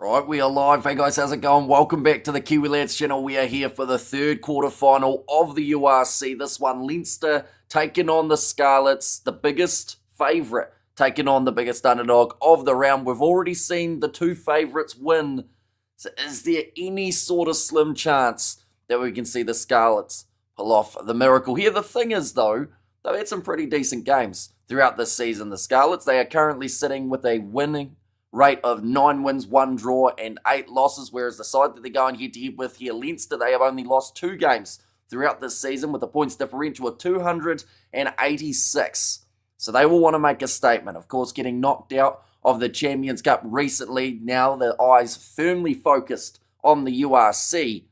Right, we are live. Hey guys, how's it going? Welcome back to the Kiwi Lads channel. We are here for the third quarter final of the URC. This one, Leinster taking on the Scarlets, the biggest favourite, taking on the biggest underdog of the round. We've already seen the two favourites win. So is there any sort of slim chance that we can see the Scarlets pull off the miracle here? The thing is though, they've had some pretty decent games throughout this season. The Scarlets, they are currently sitting with a winning rate of 9 wins, 1 draw, and 8 losses, whereas the side that they're going head-to-head with here, Leinster, they have only lost 2 games throughout this season with a points differential of 286. So they will want to make a statement. Of course, getting knocked out of the Champions Cup recently, now their eyes firmly focused on the URC,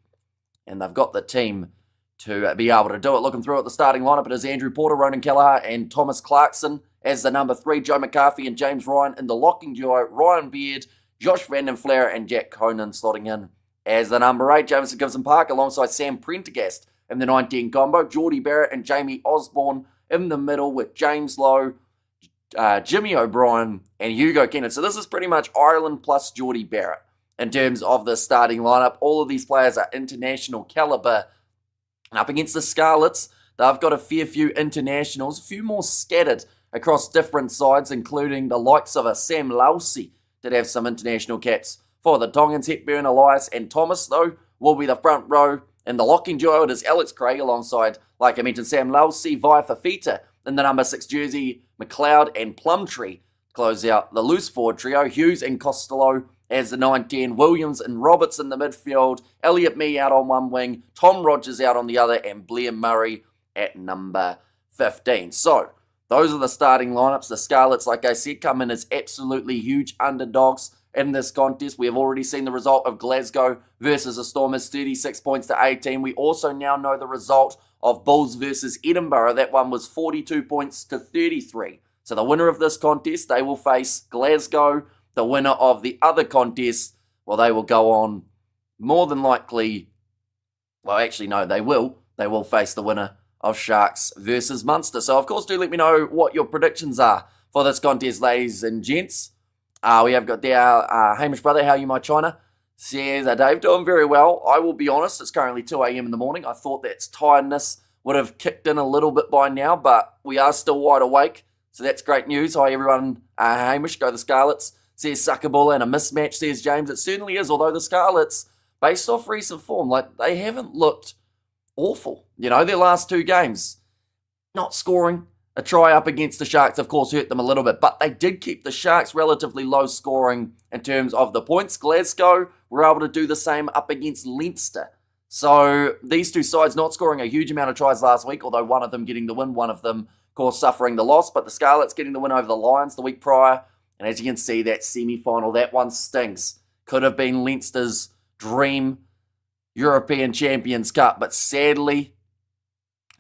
and they've got the team to be able to do it. Looking through at the starting lineup, it is Andrew Porter, Ronan Kelleher, and Thomas Clarkson as the number 3, Joe McCarthy and James Ryan in the locking duo, Ryan Beard, Josh Van Den Flair and Jack Conan slotting in as the number 8, Jameson Gibson Park alongside Sam Prendergast in the 19 combo, Geordie Barrett and Jamie Osborne in the middle with James Lowe, Jimmy O'Brien and Hugo Kennett. So this is pretty much Ireland plus Geordie Barrett in terms of the starting lineup. All of these players are international caliber. And up against the Scarlets, they've got a fair few internationals, a few more scattered across different sides, including the likes of a Sam Lousy did have some international caps for the Tongans. Hepburn, Elias and Thomas, though, will be the front row. In the locking duo, it is Alex Craig alongside, like I mentioned, Sam Lousy, Vai Fafita in the number 6 jersey, McLeod and Plumtree close out the loose forward trio. Hughes and Costello as the 9-10, Williams and Roberts in the midfield, Elliot Mee out on one wing, Tom Rogers out on the other, and Blair Murray at number 15. So, those are the starting lineups. The Scarlets, like I said, come in as absolutely huge underdogs in this contest. We have already seen the result of Glasgow versus the Stormers, 36 points to 18. We also now know the result of Bulls versus Edinburgh. That one was 42 points to 33. So the winner of this contest, they will face Glasgow. The winner of the other contest, well, they will go on more than likely, well, actually, no, they will. They will face the winner of Sharks versus Munster. So, of course, do let me know what your predictions are for this contest, ladies and gents. We have got there, Hamish Brother, how are you, my China? Says, Dave, doing very well. I will be honest, it's currently 2 a.m. in the morning. I thought that tiredness would have kicked in a little bit by now, but we are still wide awake. So that's great news. Hi, everyone. Hamish, go the Scarlets. Says Suckabulla, and a mismatch, says James. It certainly is, although the Scarlets, based off recent form, like they haven't looked awful. You know, their last 2 games, not scoring. A try up against the Sharks, of course, hurt them a little bit, but they did keep the Sharks relatively low scoring in terms of the points. Glasgow were able to do the same up against Leinster. So these two sides not scoring a huge amount of tries last week, although one of them getting the win, one of them, of course, suffering the loss, but the Scarlets getting the win over the Lions the week prior. And as you can see, that semi-final, that one stings. Could have been Leinster's dream European Champions Cup, but sadly,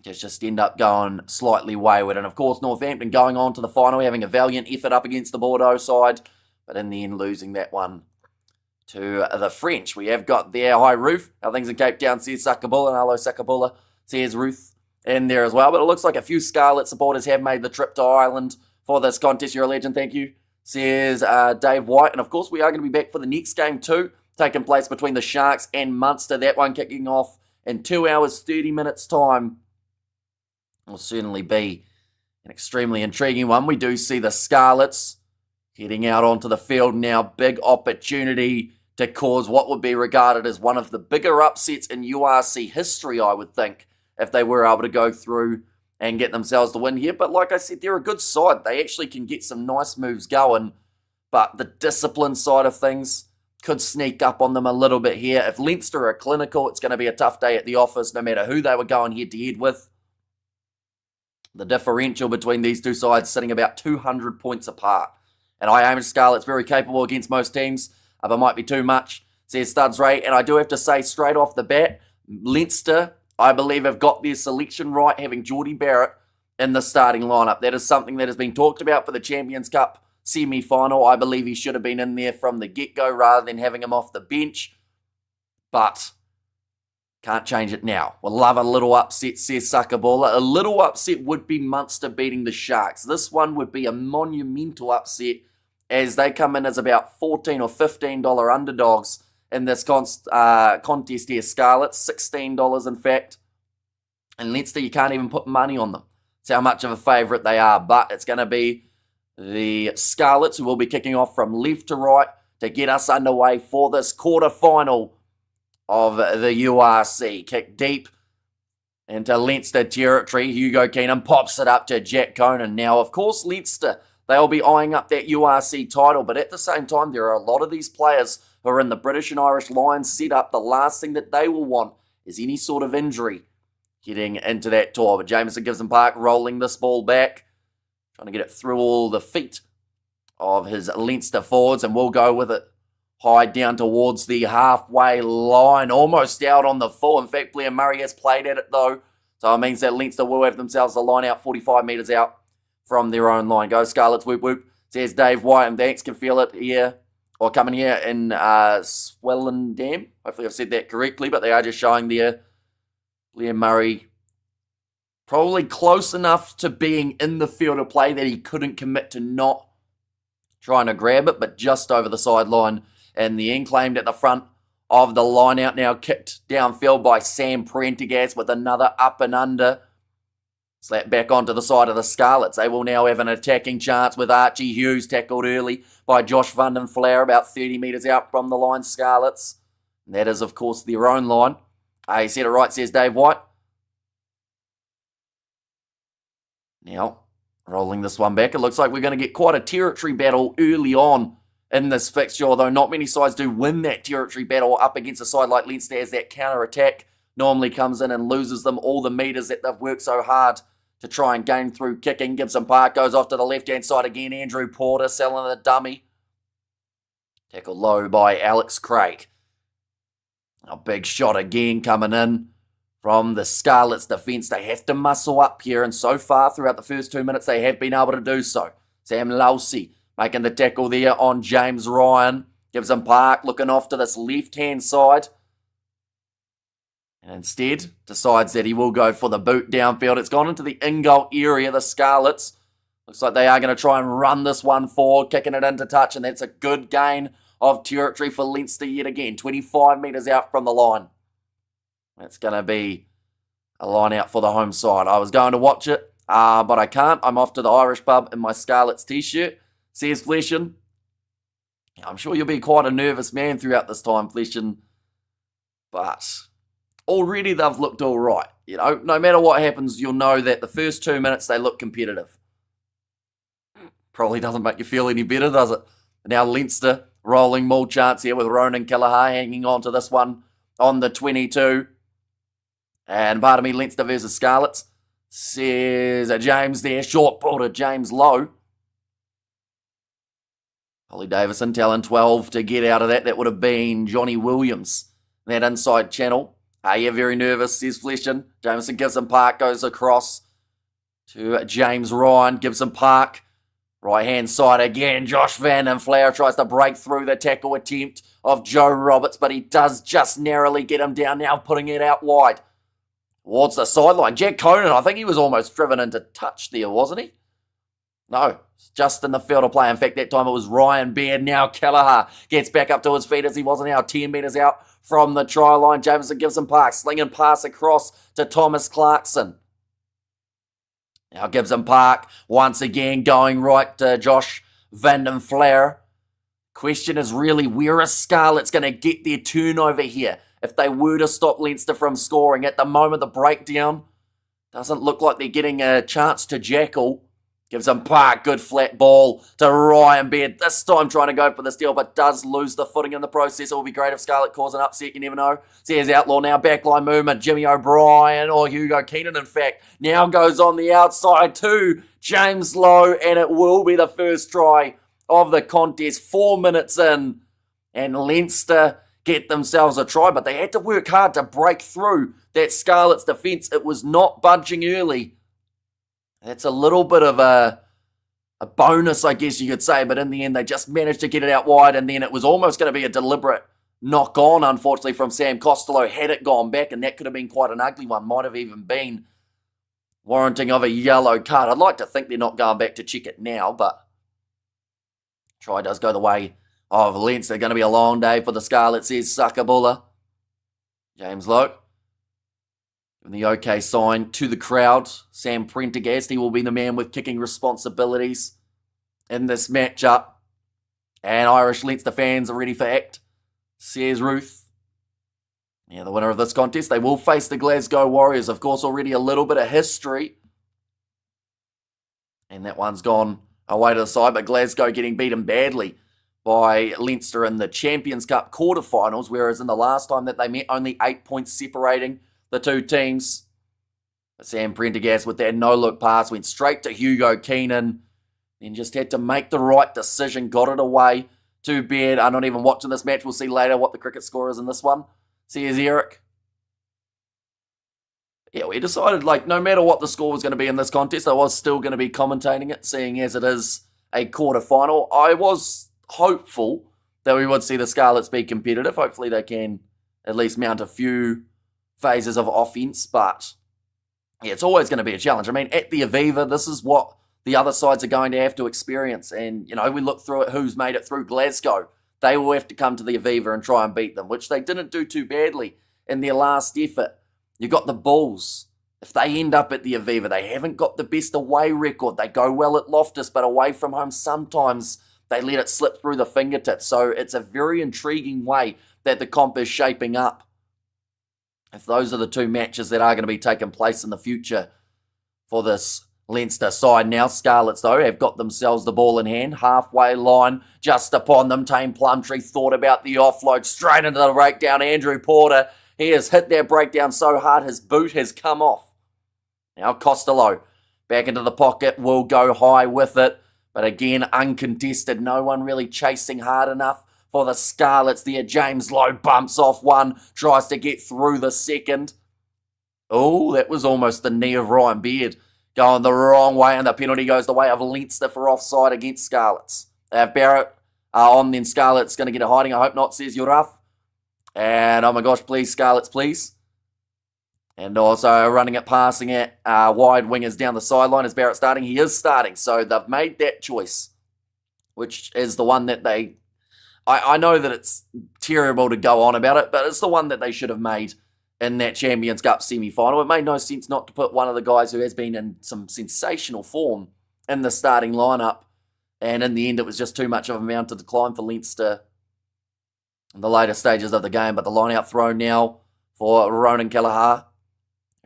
just end up going slightly wayward. And of course, Northampton going on to the final, having a valiant effort up against the Bordeaux side, but in the end, losing that one to the French. We have got there, hi Ruth, how things in Cape Town, says Suckabulla, and hello Suckabulla, says Ruth in there as well. But it looks like a few Scarlet supporters have made the trip to Ireland for this contest. You're a legend, thank you, says Dave White. And of course, we are going to be back for the next game too, taking place between the Sharks and Munster. That one kicking off in 2 hours, 30 minutes time. Will certainly be an extremely intriguing one. We do see the Scarlets heading out onto the field now. Big opportunity to cause what would be regarded as one of the bigger upsets in URC history, I would think, if they were able to go through and get themselves the win here. But like I said, they're a good side. They actually can get some nice moves going, but the discipline side of things could sneak up on them a little bit here. If Leinster are clinical, it's going to be a tough day at the office, no matter who they were going head-to-head with. The differential between these two sides sitting about 200 points apart. And I aim at Scarlets very capable against most teams, but might be too much, says Studs Ray. And I do have to say straight off the bat, Leinster, I believe, have got their selection right, having Geordie Barrett in the starting lineup. That is something that has been talked about for the Champions Cup semi-final. I believe he should have been in there from the get-go rather than having him off the bench. But can't change it now. We'll love a little upset, says Suckabulla. A little upset would be Munster beating the Sharks. This one would be a monumental upset as they come in as about $14 or $15 underdogs in this contest here. Scarlets, $16 in fact. And Leinster, you can't even put money on them. That's how much of a favourite they are. But it's going to be the Scarlets who will be kicking off from left to right to get us underway for this quarter final of the URC. Kick deep into Leinster territory. Hugo Keenan pops it up to Jack Conan. Now, of course, Leinster, they'll be eyeing up that URC title, but at the same time, there are a lot of these players who are in the British and Irish Lions setup. The last thing that they will want is any sort of injury getting into that tour. But Jameson Gibson Park rolling this ball back, trying to get it through all the feet of his Leinster forwards, and we'll go with it high down towards the halfway line, almost out on the full. In fact, Blair Murray has played at it though, so it means that Leinster will have themselves a line out 45 metres out from their own line. Go Scarlets, whoop whoop, says Dave White, and Danks can feel it here, or coming here in Swellendam. Hopefully I've said that correctly, but they are just showing there Blair Murray probably close enough to being in the field of play that he couldn't commit to not trying to grab it, but just over the sideline. And the end claimed at the front of the line out, now kicked downfield by Sam Prendergast with another up and under. Slap back onto the side of the Scarlets. They will now have an attacking chance with Archie Hughes tackled early by Josh Van den Vlaer about 30 metres out from the line, Scarlets. And that is, of course, their own line. He said it right, says Dave White. Now, rolling this one back, it looks like we're going to get quite a territory battle early on in this fixture, although not many sides do win that territory battle up against a side like Leinster, as that counter-attack normally comes in and loses them all the metres that they've worked so hard to try and gain through kicking. Gibson Park goes off to the left-hand side again. Andrew Porter selling the dummy. Tackled low by Alex Craig. A big shot again coming in from the Scarlets defence. They have to muscle up here, and so far throughout the first 2 minutes, they have been able to do so. Sam Lousy making the tackle there on James Ryan. Gibson Park looking off to this left-hand side. And instead, decides that he will go for the boot downfield. It's gone into the in-goal area, the Scarlets. Looks like they are going to try and run this one forward, kicking it into touch, and that's a good gain of territory for Leinster yet again. 25 metres out from the line. That's going to be a line out for the home side. I was going to watch it, but I can't. I'm off to the Irish pub in my Scarlets t-shirt, says Fleshin. I'm sure you'll be quite a nervous man throughout this time, Fleshin. But already they've looked all right. You know, no matter what happens, you'll know that the first 2 minutes they look competitive. Probably doesn't make you feel any better, does it? Now Leinster rolling more chance here with Ronan Kelleher hanging on to this one on the 22. And pardon me, Leinster versus Scarlets. Says James there, short ball to James Lowe. Ollie Davison telling 12 to get out of that. That would have been Johnny Williams. That inside channel. Yeah, very nervous, says Fleshin. Jameson Gibson Park goes across to James Ryan. Gibson Park, right-hand side again. Josh Van den Vlaer tries to break through the tackle attempt of Joe Roberts, but he does just narrowly get him down, now putting it out wide towards the sideline. Jack Conan, I think he was almost driven into touch there, wasn't he? No, just in the field of play. In fact, that time it was Ryan Baird. Now Kelleher gets back up to his feet as he was now 10 metres out from the try line. Jameson Gibson Park slinging pass across to Thomas Clarkson. Now Gibson Park once again going right to Josh Van den Vlaer. Question is really, where are Scarlets going to get their turnover here if they were to stop Leinster from scoring? At the moment, the breakdown doesn't look like they're getting a chance to jackal. Gibson Park, good flat ball to Ryan Baird. This time trying to go for the steal, but does lose the footing in the process. It will be great if Scarlet cause an upset. You never know. Says Outlaw now. Backline movement. Jimmy O'Brien or Hugo Keenan, in fact, now goes on the outside to James Lowe, and it will be the first try of the contest. 4 minutes in, and Leinster get themselves a try, but they had to work hard to break through that Scarlets defence. It was not budging early. That's a little bit of a bonus, I guess you could say, but in the end, they just managed to get it out wide, and then it was almost going to be a deliberate knock-on, unfortunately, from Sam Costello, had it gone back, and that could have been quite an ugly one. Might have even been warranting of a yellow card. I'd like to think they're not going back to check it now, but Try does go the way of Leinster. Going to be a long day for the Scarlets, says Sakabula. James Lowe. Giving the OK sign to the crowd. Sam Prendergast, he will be the man with kicking responsibilities in this matchup. And Irish Leinster fans are ready for act, says Ruth. Yeah, the winner of this contest, they will face the Glasgow Warriors. Of course, already a little bit of history. And that one's gone away to the side, but Glasgow getting beaten badly by Leinster in the Champions Cup quarterfinals, whereas in the last time that they met, only 8 points separating the two teams. But Sam Prendergast with that no-look pass went straight to Hugo Keenan, then just had to make the right decision, got it away to Baird. I'm not even watching this match. We'll see later what the cricket score is in this one. Says Eric. Yeah, we decided, like, no matter what the score was going to be in this contest, I was still going to be commentating it, seeing as it is a quarterfinal. I was hopeful that we would see the Scarlets be competitive. Hopefully they can at least mount a few phases of offense, but yeah, it's always going to be a challenge. I mean, at the Aviva, this is what the other sides are going to have to experience. And, you know, we look through at who's made it through Glasgow. They will have to come to the Aviva and try and beat them, which they didn't do too badly in their last effort. You got the Bulls. If they end up at the Aviva, they haven't got the best away record. They go well at Loftus, but away from home, sometimes they let it slip through the fingertips. So it's a very intriguing way that the comp is shaping up. If those are the two matches that are going to be taking place in the future for this Leinster side. Now Scarlets, though, have got themselves the ball in hand. Halfway line just upon them. Tame Plumtree thought about the offload. Straight into the breakdown. Andrew Porter, he has hit that breakdown so hard his boot has come off. Now Costello back into the pocket. Will go high with it. But again, uncontested. No one really chasing hard enough for the Scarlets there. James Lowe bumps off one. Tries to get through the second. Oh, that was almost the knee of Ryan Beard. Going the wrong way, and the penalty goes the way of Leinster for offside against Scarlets. They have Barrett on, then Scarlets going to get a hiding. I hope not, says Yuraf. And, oh my gosh, please, Scarlets, please. And also running it, passing it, wide wingers down the sideline. Is Barrett starting? He is starting. So they've made that choice, which is the one that they... I know that it's terrible to go on about it, but it's the one that they should have made in that Champions Cup semi-final. It made no sense not to put one of the guys who has been in some sensational form in the starting lineup. And in the end, it was just too much of a mountain to climb for Leinster in the later stages of the game. But the line-out throw now for Ronan Kelleher.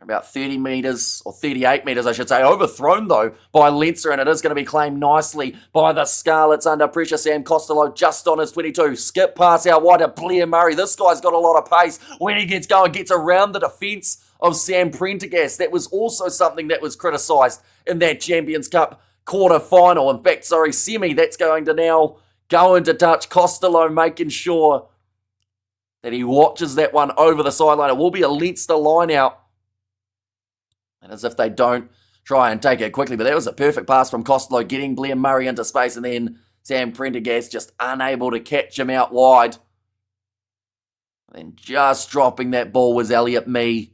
About 30 metres, or 38 metres, I should say. Overthrown, though, by Leinster, and it is going to be claimed nicely by the Scarlets under pressure. Sam Costello just on his 22. Skip pass out wide to Blair Murray. This guy's got a lot of pace. When he gets going, gets around the defence of Sam Prendergast. That was also something that was criticised in that Champions Cup quarter-final. In fact, semi. That's going to now go into touch. Costello making sure that he watches that one over the sideline. It will be a Leinster line-out. And as if they don't try and take it quickly. But that was a perfect pass from Costello, getting Blair Murray into space. And then Sam Prendergast just unable to catch him out wide. And then just dropping that ball was Elliot Mee.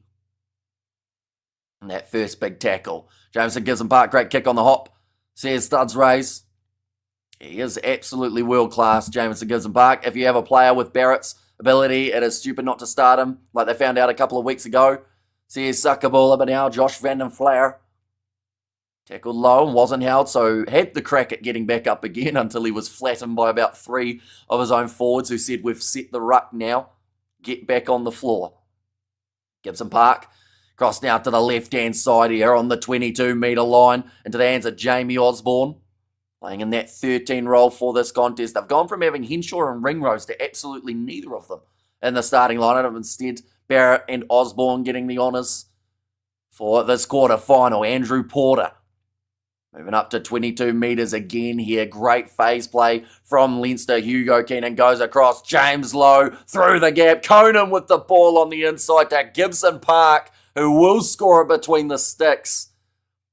And that first big tackle. Jameson gives him Park. Great kick on the hop, says Studs Rays. He is absolutely world-class, Jameson gives him Park. If you have a player with Barrett's ability, it is stupid not to start him, like they found out a couple of weeks ago. Says Sakabula, but now Josh Van den Flair tackled low and wasn't held, so had the crack at getting back up again until he was flattened by about 3 of his own forwards who said, we've set the ruck now, get back on the floor. Gibson Park, cross now to the left-hand side here on the 22-metre line into the hands of Jamie Osborne, playing in that 13 role for this contest. They've gone from having Henshaw and Ringrose to absolutely neither of them in the starting lineup. Instead, Barrett and Osborne getting the honours for this quarter-final. Andrew Porter moving up to 22 metres again here. Great phase play from Leinster. Hugo Keenan goes across. James Lowe through the gap. Conan with the ball on the inside to Gibson Park, who will score it between the sticks.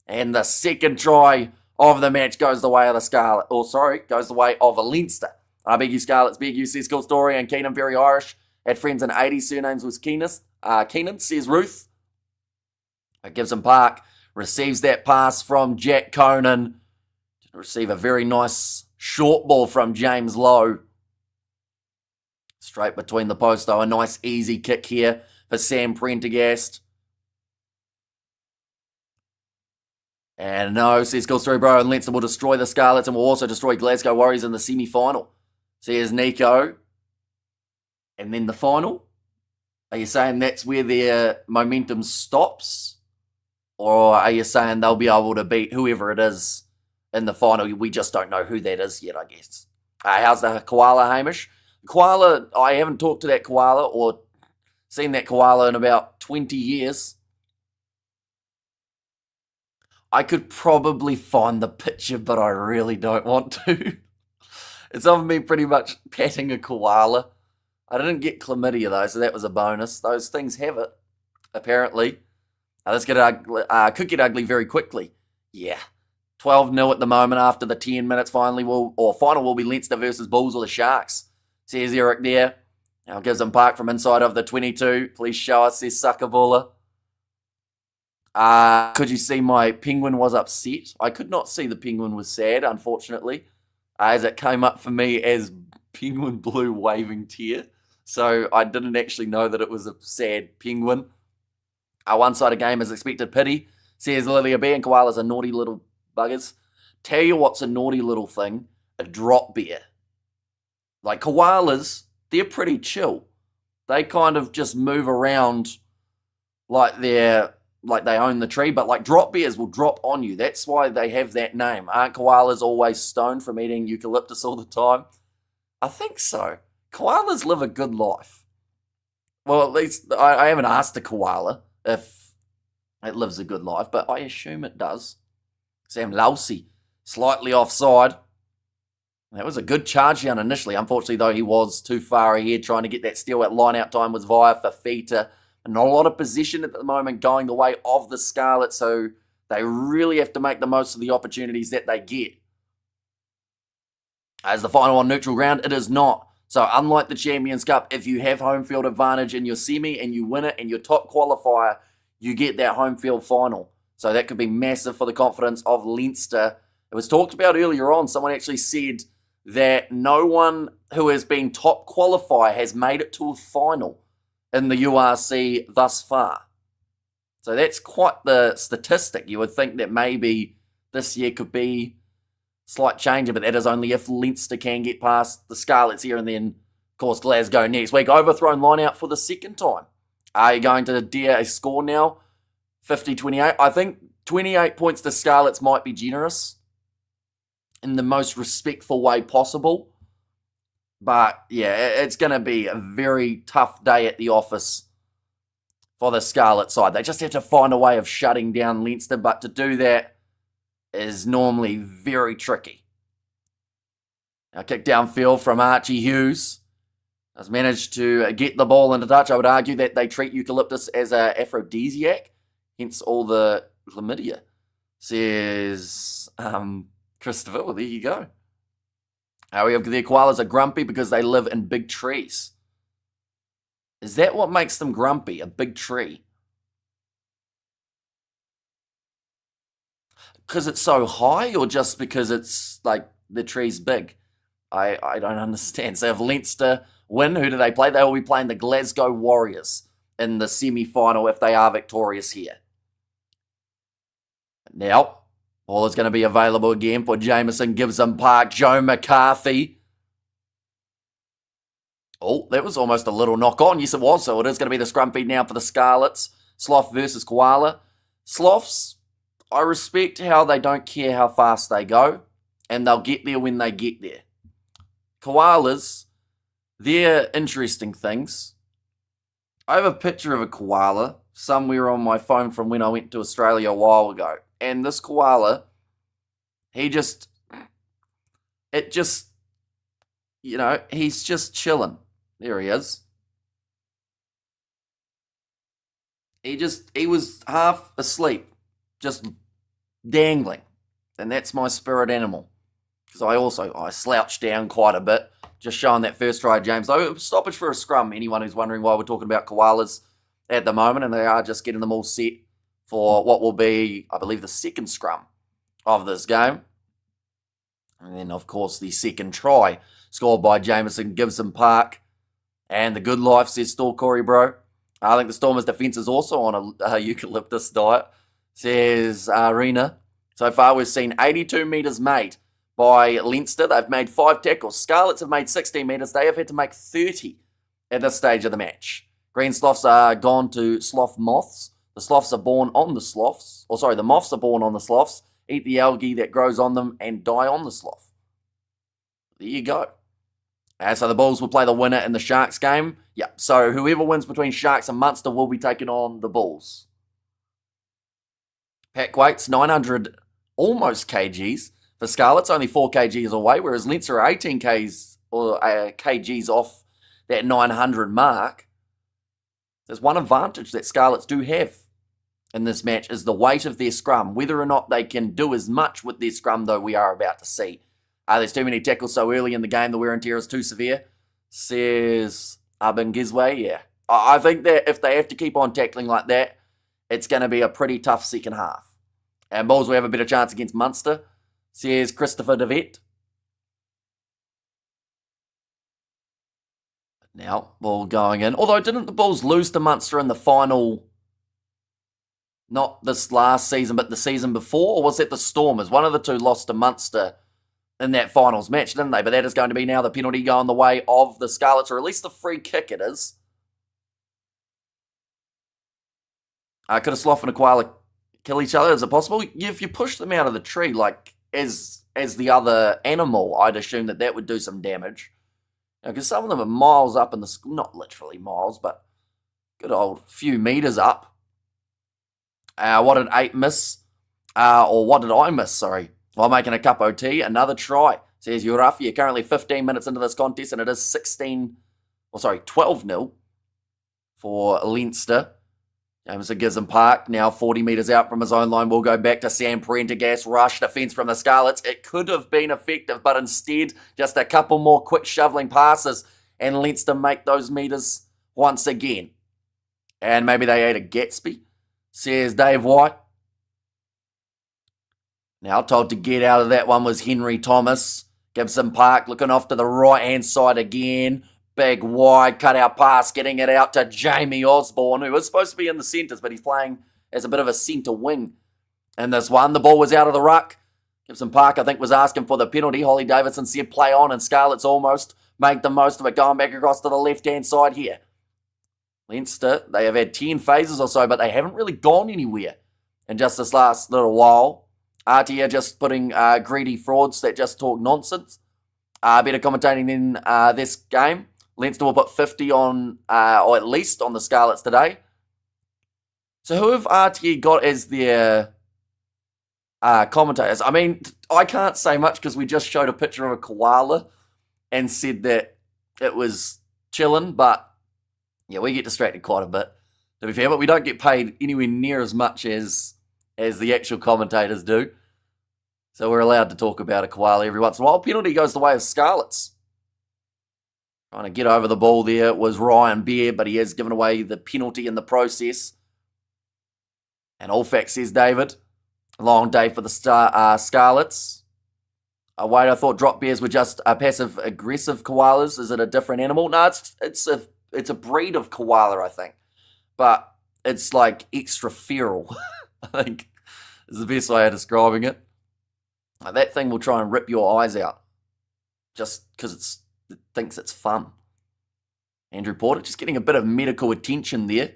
And the second try of the match goes the way of the goes the way of a Leinster. I beg you, Scarlets, beg you, says Cool Story, and Keenan very Irish. Had friends in 80s, surnames was Keenan, says Ruth. Gibson Park receives that pass from Jack Conan. Receive a very nice Short ball from James Lowe. Straight between the posts, though. A nice easy kick here for Sam Prendergast. And no, says goes through, bro, and Leinster will destroy the Scarlets and will also destroy Glasgow Warriors in the semi-final. Says Nico. And then the final? Are you saying that's where their momentum stops? Or are you saying they'll be able to beat whoever it is in the final? We just don't know who that is yet, I guess. How's the koala, Hamish? Koala, I haven't talked to that koala or seen that koala in about 20 years. I could probably find the picture, but I really don't want to. It's of me pretty much patting a koala. I didn't get chlamydia, though, so that was a bonus. Those things have it, apparently. Let's get it could get ugly very quickly. Yeah. 12-0 at the moment after the 10 minutes final will be Leinster versus Bulls or the Sharks. Says Eric there. Now gives him Park from inside of the 22. Please show us, says Suckerballer. Could you see my penguin was upset? I could not see the penguin was sad, unfortunately, as it came up for me as penguin blue waving tear. So I didn't actually know that it was a sad penguin. A one-sided game is expected pity, says Lilia Bear, and koalas are naughty little buggers. Tell you what's a naughty little thing, a drop bear. Like koalas, they're pretty chill. They kind of just move around like they own the tree, but like drop bears will drop on you. That's why they have that name. Aren't koalas always stoned from eating eucalyptus all the time? I think so. Koalas live a good life. Well, at least I haven't asked a koala if it lives a good life, but I assume it does. Sam Lousy, slightly offside. That was a good charge down initially. Unfortunately, though, he was too far ahead trying to get that steal. That line-out time was via Fafita. Not a lot of position at the moment going the way of the Scarlets, so they really have to make the most of the opportunities that they get. As the final on neutral ground, it is not. So unlike the Champions Cup, if you have home field advantage in your semi and you win it and your top qualifier, you get that home field final. So that could be massive for the confidence of Leinster. It was talked about earlier on. Someone actually said that no one who has been top qualifier has made it to a final in the URC thus far. So that's quite the statistic. You would think that maybe this year could be slight change, but that is only if Leinster can get past the Scarlets here and then, of course, Glasgow next week. Overthrown line out for the second time. Are you going to dare a score now? 50-28. I think 28 points to Scarlets might be generous in the most respectful way possible. But, yeah, it's going to be a very tough day at the office for the Scarlet side. They just have to find a way of shutting down Leinster, but to do that is normally very tricky. Now, kick downfield from Archie Hughes. Has managed to get the ball into touch. I would argue that they treat eucalyptus as an aphrodisiac, hence all the chlamydia, says Christopher. Well, there you go. The koalas are grumpy because they live in big trees. Is that what makes them grumpy, a big tree? Because it's so high, or just because it's like the tree's big? I don't understand. So if Leinster win, who do they play? They will be playing the Glasgow Warriors in the semi-final if they are victorious here. Now, ball is going to be available again for Jameson, Gibson Park, Joe McCarthy. Oh, that was almost a little knock on. Yes, it was. So it is going to be the scrum feed now for the Scarlets. Sloth versus Koala. Sloths, I respect how they don't care how fast they go, and they'll get there when they get there. Koalas, they're interesting things. I have a picture of a koala somewhere on my phone from when I went to Australia a while ago. And this koala, he's just chilling. There he is. He was half asleep, just dangling. And that's my spirit animal. Because I slouched down quite a bit, just showing that first try, James. So stoppage for a scrum. Anyone who's wondering why we're talking about koalas at the moment, and they are just getting them all set for what will be, I believe, the second scrum of this game. And then, of course, the second try scored by Jamison Gibson Park. And the good life, says Store Corey, bro. I think the Stormers' defence is also on a eucalyptus diet, says Arena. So far, we've seen 82 metres made by Leinster. They've made 5 tackles. Scarlets have made 16 metres. They have had to make 30 at this stage of the match. Green Sloths are gone to Sloth Moths. The Sloths are born on the Sloths. The Moths are born on the Sloths, eat the algae that grows on them, and die on the Sloth. There you go. So the Bulls will play the winner in the Sharks game. Yep, so whoever wins between Sharks and Munster will be taking on the Bulls. Pack weights, 900 almost kgs. For Scarlets, only 4 kgs away, whereas Leinster are 18 kgs off that 900 mark. There's one advantage that Scarlets do have in this match is the weight of their scrum. Whether or not they can do as much with their scrum, though, we are about to see. There's too many tackles so early in the game. The wear and tear is too severe, says Abengizwe. Yeah, I think that if they have to keep on tackling like that, it's going to be a pretty tough second half. And Bulls will have a better chance against Munster, says Christopher DeVette. Now, ball going in. Although, didn't the Bulls lose to Munster in the final, not this last season, but the season before? Or was it the Stormers? One of the two lost to Munster in that finals match, didn't they? But that is going to be now the penalty going the way of the Scarlets, or at least the free kick it is. Could a sloth and a koala kill each other? Is it possible? If you push them out of the tree, like as the other animal, I'd assume that would do some damage. Because some of them are miles up in the school, not literally miles, but good old few meters up. What did 8 miss? Or what did I miss, sorry? While making a cup of tea, another try, says Urafi. You're currently 15 minutes into this contest, and it is 12-0 for Leinster. Jamison Gibson Park, now 40 metres out from his own line, will go back to Sam Prendergast. Rush defence from the Scarlets. It could have been effective, but instead, just a couple more quick shoveling passes, and Leinster make those metres once again. And maybe they ate a Gatsby, says Dave White. Now told to get out of that one was Henry Thomas. Gibson Park looking off to the right-hand side again. Big wide cutout pass, getting it out to Jamie Osborne, who was supposed to be in the centres, but he's playing as a bit of a centre wing in this one. The ball was out of the ruck. Gibson Park, I think, was asking for the penalty. Holly Davidson said play on, and Scarlets almost made the most of it, going back across to the left-hand side here. Leinster, they have had 10 phases or so, but they haven't really gone anywhere in just this last little while. RTA just putting greedy frauds that just talk nonsense. Better commentating in this game. Leinster will put 50 on, or at least on the Scarlets today. So who have RTA got as their commentators? I mean, I can't say much because we just showed a picture of a koala and said that it was chilling, but yeah, we get distracted quite a bit, to be fair, but we don't get paid anywhere near as much as the actual commentators do. So we're allowed to talk about a koala every once in a while. Penalty goes the way of Scarlets. Trying to get over the ball there was Ryan Beard, but he has given away the penalty in the process. And all facts, says David. Long day for the Scarlets. Wait, I thought drop bears were just passive-aggressive koalas. Is it a different animal? No, it's a breed of koala, I think. But it's like extra feral, I think is the best way of describing it. That thing will try and rip your eyes out just because it thinks it's fun. Andrew Porter just getting a bit of medical attention there.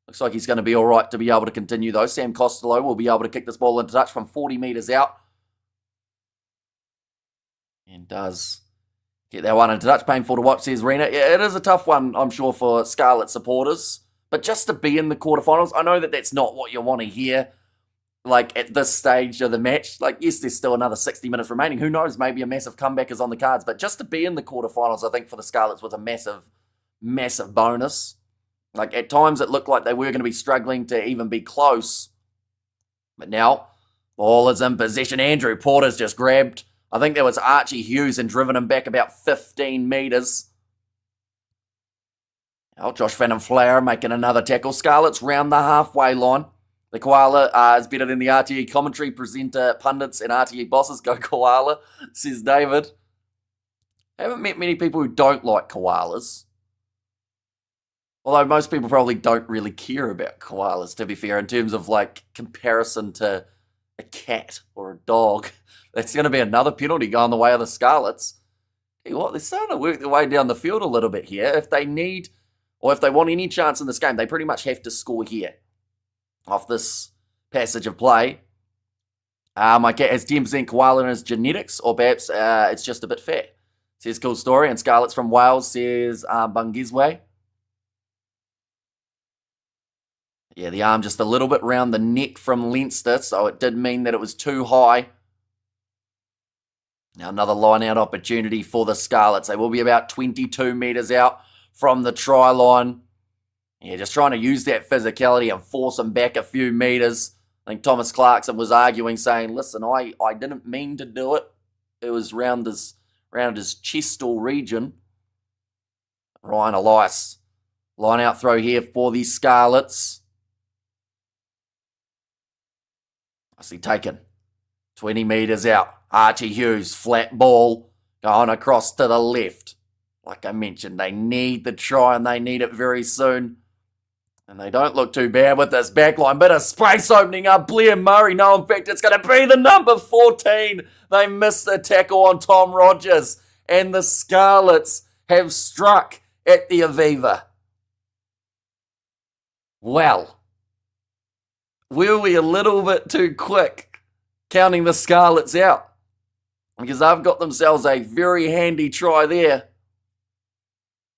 Looks like he's going to be all right to be able to continue, though. Sam Costello will be able to kick this ball into touch from 40 metres out. And does get that one into touch. Painful to watch, says Rena. Yeah, it is a tough one, I'm sure, for Scarlet supporters. But just to be in the quarterfinals, I know that that's not what you want to hear. Like, at this stage of the match, like, yes, there's still another 60 minutes remaining. Who knows? Maybe a massive comeback is on the cards. But just to be in the quarterfinals, I think, for the Scarlets was a massive, massive bonus. Like, at times it looked like they were going to be struggling to even be close. But now, ball is in possession. Andrew Porter's just grabbed. I think that was Archie Hughes and driven him back about 15 metres. Now, Josh Van den Flower making another tackle. Scarlets round the halfway line. The koala is better than the RTE commentary presenter, pundits, and RTE bosses. Go koala, says David. I haven't met many people who don't like koalas. Although most people probably don't really care about koalas, to be fair, in terms of like comparison to a cat or a dog. That's going to be another penalty going the way of the Scarlets. Tell you what, they're starting to work their way down the field a little bit here. If they need, or if they want any chance in this game, they pretty much have to score here off this passage of play. My cat has 10% koala in his genetics, or perhaps it's just a bit fat. Says Cool Story. And Scarlets from Wales says Bungizwe. Yeah, the arm just a little bit round the neck from Leinster, so it did mean that it was too high. Now another line-out opportunity for the Scarlets. They will be about 22 metres out from the try line. Yeah, just trying to use that physicality and force them back a few metres. I think Thomas Clarkson was arguing, saying, listen, I didn't mean to do it. It was round his chest or region. Ryan Elias, line-out throw here for the Scarlets. Nicely taken. 20 metres out. Archie Hughes, flat ball, going across to the left. Like I mentioned, they need the try and they need it very soon. And they don't look too bad with this backline. Bit of space opening up. Blair Murray. No, in fact, it's going to be the number 14. They missed the tackle on Tom Rogers. And the Scarlets have struck at the Aviva. Well, were we a little bit too quick counting the Scarlets out? Because they've got themselves a very handy try there.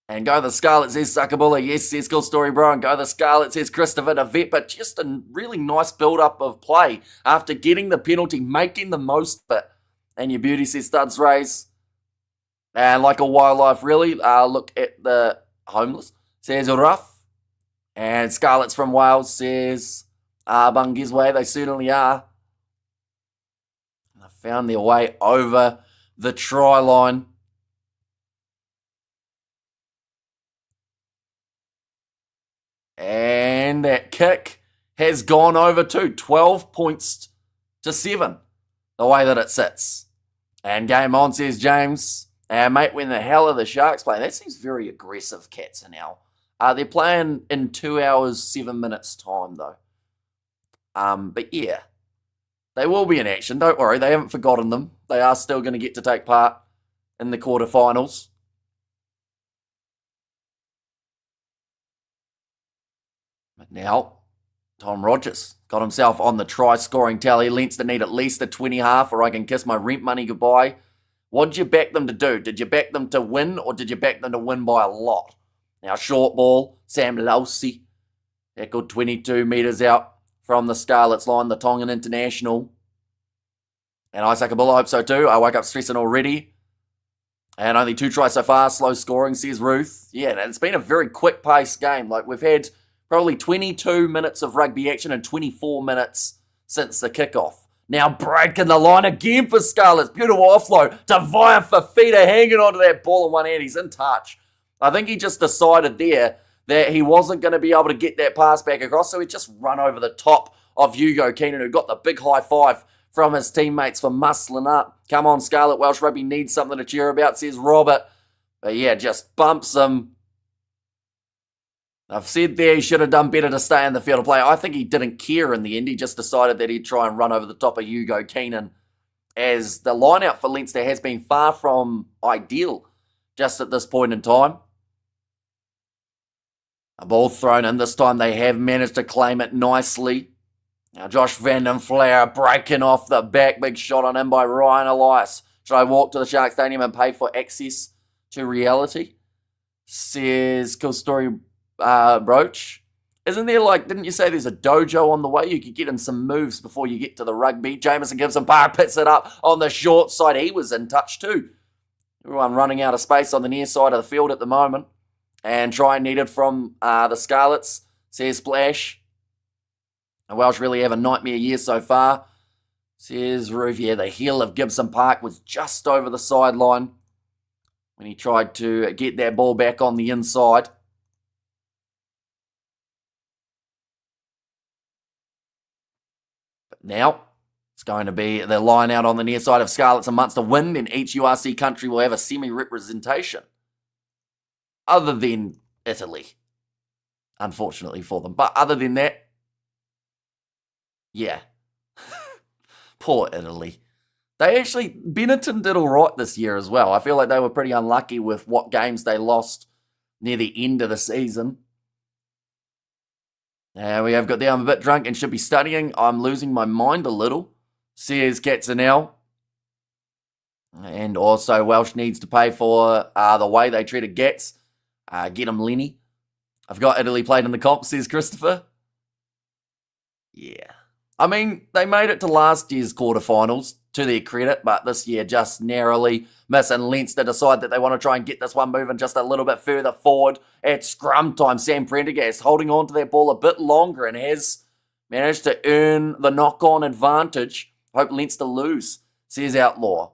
And go the Scarlets, says Sakabula. Yes, says Cool Story Bro. And go the Scarlets, says Christopher DeVette. But just a really nice build-up of play after getting the penalty, making the most of it. And your beauty, says Studs Rays. And like a wildlife, really. Look at the homeless, says Ruff. And Scarlets from Wales, says Bungizwe. They certainly are. And they found their way over the try line. And that kick has gone over too. 12 points to 7, the way that it sits. And game on, says James. And mate, when the hell are the Sharks playing? That seems very aggressive, Cats now. They're playing in 2 hours, 7 minutes time, though. But yeah, they will be in action. Don't worry, they haven't forgotten them. They are still going to get to take part in the quarterfinals. But now, Tom Rogers got himself on the try-scoring tally. Leinster need at least a 20-half or I can kiss my rent money goodbye. What did you back them to do? Did you back them to win or did you back them to win by a lot? Now, short ball, Sam Lousy, tackled 22 metres out from the Scarlets line, the Tongan international. And Isaac Abula, I hope so too. I wake up stressing already. And only 2 tries so far, slow scoring, says Ruth. Yeah, and it's been a very quick-paced game. Like, we've had probably 22 minutes of rugby action and 24 minutes since the kickoff. Now breaking the line again for Scarlets. Beautiful offload to Via Fafita hanging onto that ball in one hand. He's in touch. I think he just decided there that he wasn't going to be able to get that pass back across, so he just run over the top of Hugo Keenan, who got the big high five from his teammates for muscling up. Come on, Scarlet. Welsh Rugby needs something to cheer about, says Robert. But yeah, just bumps him. I've said there he should have done better to stay in the field of play. I think he didn't care in the end. He just decided that he'd try and run over the top of Hugo Keenan, as the line-out for Leinster has been far from ideal just at this point in time. A ball thrown in. This time they have managed to claim it nicely. Now Josh Van den Flower breaking off the back. Big shot on him by Ryan Elias. Should I walk to the Shark Stadium and pay for access to reality? Says Cool Story Broach. Isn't there didn't you say there's a dojo on the way? You could get in some moves before you get to the rugby. Jamison Gibson Park picks it up on the short side. He was in touch too. Everyone running out of space on the near side of the field at the moment. And try needed from the Scarlets, says Splash. The Welsh really have a nightmare year so far, says Roof. Yeah, the heel of Gibson Park was just over the sideline when he tried to get that ball back on the inside. Now, it's going to be the line out on the near side of Scarlets and Munster win, then each URC country will have a semi-representation. Other than Italy, unfortunately for them. But other than that, yeah. Poor Italy. Benetton did all right this year as well. I feel like they were pretty unlucky with what games they lost near the end of the season. Now we have got there, I'm a bit drunk and should be studying. I'm losing my mind a little. Says Katzenell. And also Welsh needs to pay for the way they treated Gats. Get him Lenny. I've got Italy played in the comp, says Christopher. Yeah. I mean, they made it to last year's quarterfinals, to their credit, but this year just narrowly miss, and Leinster decide that they want to try and get this one moving just a little bit further forward. At scrum time, Sam Prendergast holding on to that ball a bit longer and has managed to earn the knock-on advantage. Hope Leinster lose, says Outlaw.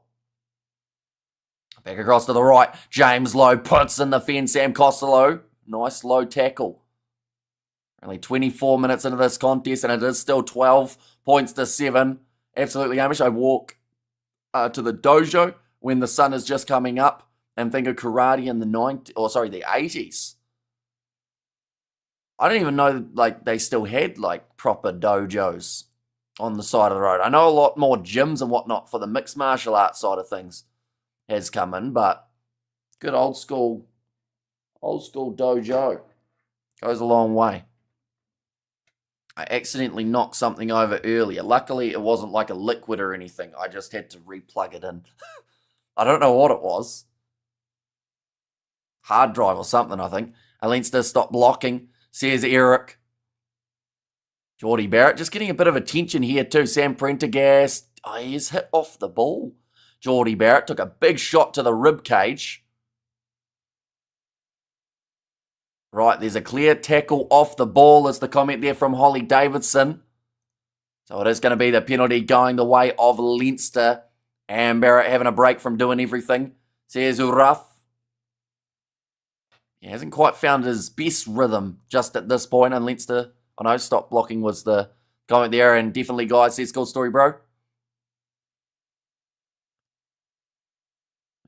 Back across to the right, James Lowe puts in the fence, Sam Costello. Nice low tackle. Only 24 minutes into this contest, and it is still 12 points to 7. Absolutely Amish. I walk to the dojo when the sun is just coming up and think of karate in the 80s. I don't even know they still had proper dojos on the side of the road. I know a lot more gyms and whatnot for the mixed martial arts side of things has come in, but good old school dojo goes a long way. I accidentally knocked something over earlier. Luckily, it wasn't like a liquid or anything. I just had to re-plug it in. I don't know what it was. Hard drive or something, I think. Leinster stop blocking, says Eric. Geordie Barrett just getting a bit of attention here too. Sam Prendergast, he's hit off the ball. Geordie Barrett took a big shot to the rib cage. Right, there's a clear tackle off the ball is the comment there from Holly Davidson. So it is going to be the penalty going the way of Leinster. And Barrett having a break from doing everything. Says Uraf. He hasn't quite found his best rhythm just at this point. And Leinster, stop blocking was the comment there. And definitely, guys, says Cool Story Bro.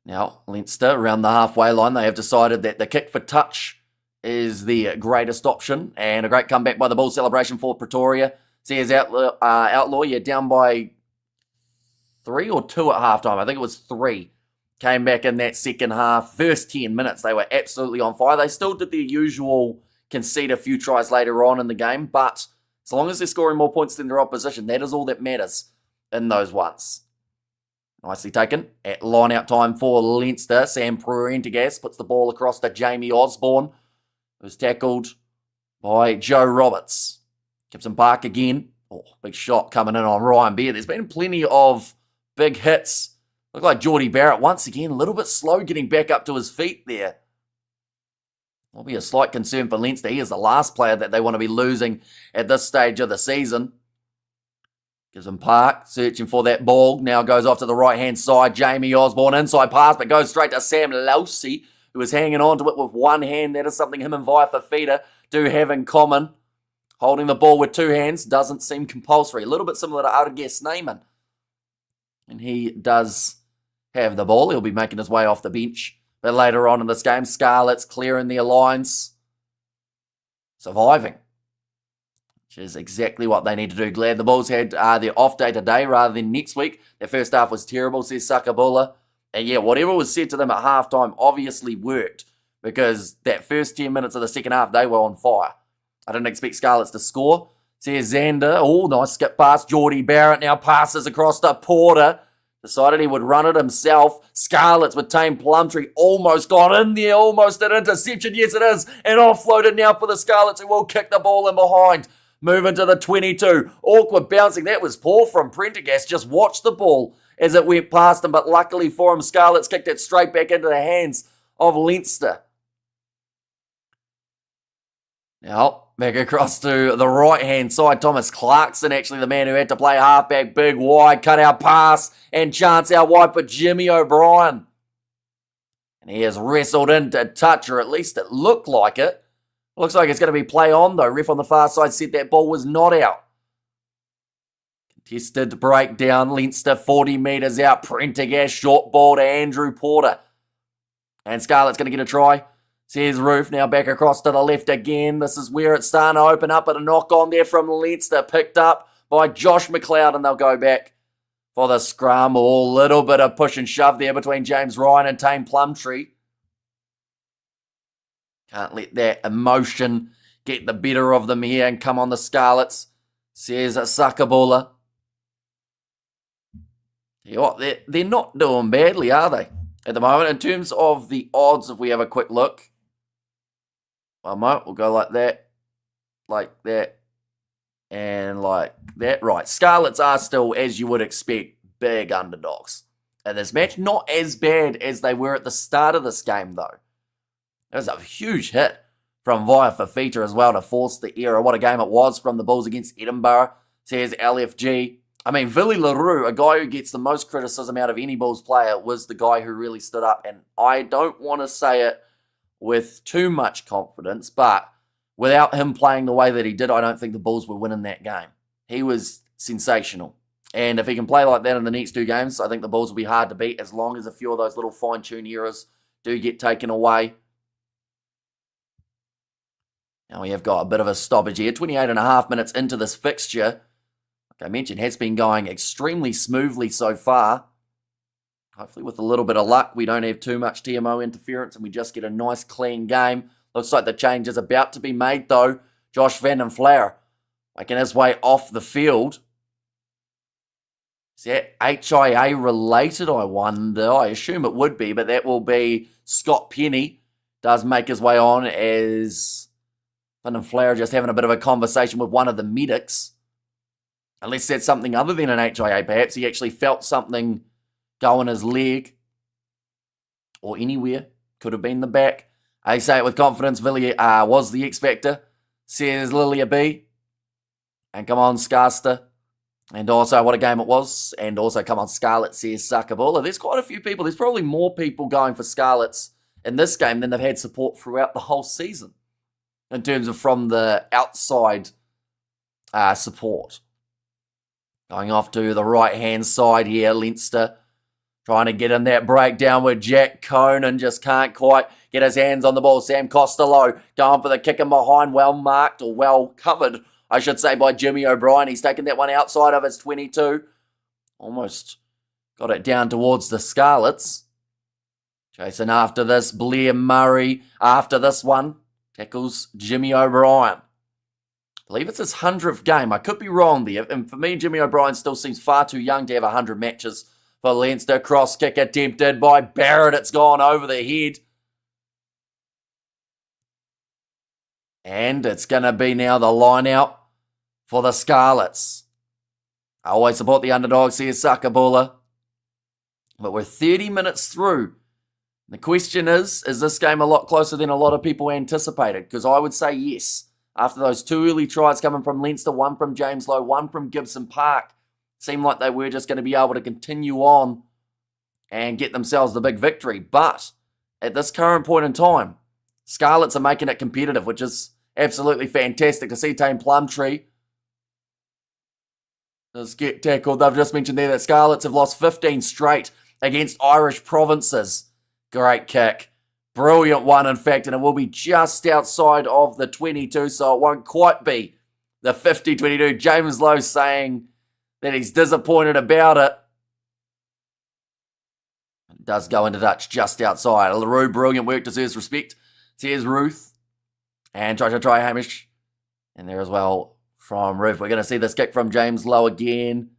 Now, Leinster around the halfway line. They have decided that the kick for touch is the greatest option, and a great comeback by the Bulls celebration for Pretoria. Says Outlaw, you're down by 3 or 2 at halftime. I think it was 3. Came back in that second half. First 10 minutes, they were absolutely on fire. They still did their usual concede a few tries later on in the game, but as long as they're scoring more points than their opposition, that is all that matters in those ones. Nicely taken. At line-out time for Leinster, Sam Prendergast puts the ball across to Jamie Osborne. It was tackled by Joe Roberts. Gibson Park again. Oh, big shot coming in on Ryan Beard. There's been plenty of big hits. Look like Geordie Barrett once again, a little bit slow getting back up to his feet there. Will be a slight concern for Leinster. He is the last player that they want to be losing at this stage of the season. Gibson Park searching for that ball. Now goes off to the right-hand side. Jamie Osborne inside pass, but goes straight to Sam Lousy, who is hanging on to it with one hand. That is something him and Vaifafita do have in common. Holding the ball with 2 hands doesn't seem compulsory. A little bit similar to Argeir Snyman. And he does have the ball. He'll be making his way off the bench. But later on in this game, Scarlets clearing their lines. Surviving. Which is exactly what they need to do. Glad the Bulls had their off day today rather than next week. Their first half was terrible, says Sakabula. And yeah, whatever was said to them at halftime obviously worked, because that first 10 minutes of the second half, they were on fire. I didn't expect Scarlets to score. Says Xander. Oh, nice skip pass. Geordie Barrett now passes across to Porter. Decided he would run it himself. Scarlets with Tame Plumtree almost got in there. Almost an interception. Yes, it is. And offloaded now for the Scarlets, who will kick the ball in behind. Moving to the 22. Awkward bouncing. That was poor from Prendergast. Just watch the ball as it went past him. But luckily for him, Scarlets kicked it straight back into the hands of Leinster. Now, back across to the right-hand side. Thomas Clarkson, actually the man who had to play halfback, big wide, cut out pass, and chance out wide for Jimmy O'Brien. And he has wrestled into touch, or at least it looked like it. Looks like it's going to be play on, though. Ref on the far side said that ball was not out. Tested breakdown. Leinster 40 metres out. Prendergast short ball to Andrew Porter. And Scarlet's going to get a try. Says Roof, now back across to the left again. This is where it's starting to open up, but a knock on there from Leinster, picked up by Josh McLeod, and they'll go back for the scrum. A little bit of push and shove there between James Ryan and Tame Plumtree. Can't let that emotion get the better of them here and come on the Scarlets, says Sakabula. You know what, they're not doing badly, are they, at the moment? In terms of the odds, if we have a quick look. One moment, we'll go like that, and like that. Right, Scarlets are still, as you would expect, big underdogs in this match. Not as bad as they were at the start of this game, though. It was a huge hit from Via Fafita as well to force the error. What a game it was from the Bulls against Edinburgh, says LFG. I mean, Villy LaRue, a guy who gets the most criticism out of any Bulls player, was the guy who really stood up. And I don't want to say it with too much confidence, but without him playing the way that he did, I don't think the Bulls were winning that game. He was sensational. And if he can play like that in the next two games, I think the Bulls will be hard to beat, as long as a few of those little fine-tune errors do get taken away. Now we have got a bit of a stoppage here. 28 and a half minutes into this fixture. Like I mentioned, has been going extremely smoothly so far. Hopefully with a little bit of luck, we don't have too much TMO interference and we just get a nice clean game. Looks like the change is about to be made though. Josh Van den Flower making his way off the field. Is that HIA related, I wonder? I assume it would be, but that will be Scott Penny. Does make his way on as Van den Flower just having a bit of a conversation with one of the medics. Unless that's something other than an HIA, perhaps. He actually felt something go in his leg. Or anywhere. Could have been the back. I say it with confidence. Villiers was the X Factor, says Lilia B. And come on, Scarster. And also, what a game it was. And also, come on, Scarlet, says Sakabula. There's quite a few people. There's probably more people going for Scarlets in this game than they've had support throughout the whole season. In terms of from the outside support. Going off to the right-hand side here, Leinster. Trying to get in that breakdown with Jack Conan. Just can't quite get his hands on the ball. Sam Costello going for the kick in behind. Well marked, or well covered, I should say, by Jimmy O'Brien. He's taken that one outside of his 22. Almost got it down towards the Scarlets. Chasing after this, Blair Murray. After this one, tackles Jimmy O'Brien. I believe it's his 100th game. I could be wrong there. And for me, Jimmy O'Brien still seems far too young to have 100 matches for Leinster. Cross kick attempted by Barrett. It's gone over the head. And it's going to be now the line out for the Scarlets. I always support the underdogs here, Sakabula. But we're 30 minutes through. The question is this game a lot closer than a lot of people anticipated? Because I would say yes. After those two early tries coming from Leinster, one from James Lowe, one from Gibson Park, seemed like they were just going to be able to continue on and get themselves the big victory. But at this current point in time, Scarlets are making it competitive, which is absolutely fantastic to see. Tame Plumtree does get tackled. They've just mentioned there that Scarlets have lost 15 straight against Irish provinces. Great kick. Brilliant one, in fact, and it will be just outside of the 22, so it won't quite be the 50-22. James Lowe saying that he's disappointed about it. It does go into touch just outside. LaRue, brilliant work, deserves respect. Here's Ruth. And try Hamish. And there as well from Ruth. We're going to see this kick from James Lowe again.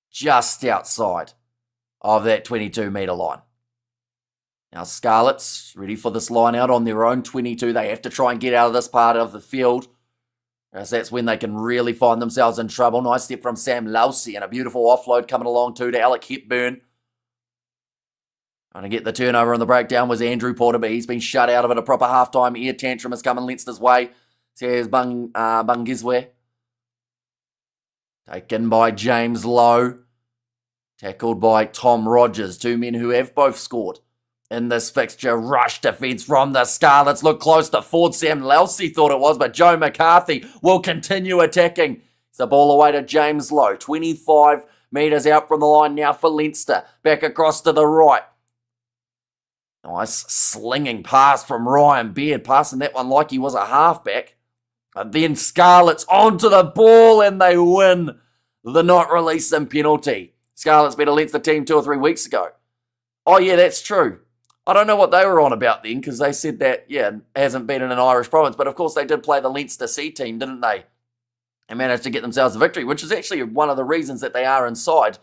Just outside of that 22-metre line. Now, Scarlets ready for this line out on their own 22. They have to try and get out of this part of the field, as that's when they can really find themselves in trouble. Nice step from Sam Lousy and a beautiful offload coming along too to Alec Hepburn. Trying to get the turnover on the breakdown was Andrew Porter, but he's been shut out of it. A proper halftime ear tantrum is coming Leinster's way. Says Bungizwe. Taken by James Lowe. Tackled by Tom Rogers. Two men who have both scored in this fixture. Rush defence from the Scarlets. Look close to Ford. Sam Lousy thought it was, but Joe McCarthy will continue attacking. It's the ball away to James Lowe. 25 metres out from the line now for Leinster. Back across to the right. Nice slinging pass from Ryan Beard, passing that one like he was a halfback. And then Scarlets onto the ball and they win the not releasing penalty. Scarlets beat a Leinster team 2 or 3 weeks ago. Oh yeah, that's true. I don't know what they were on about then because they said that, hasn't been in an Irish province. But of course they did play the Leinster C team, didn't they? And managed to get themselves a victory, which is actually one of the reasons that they are inside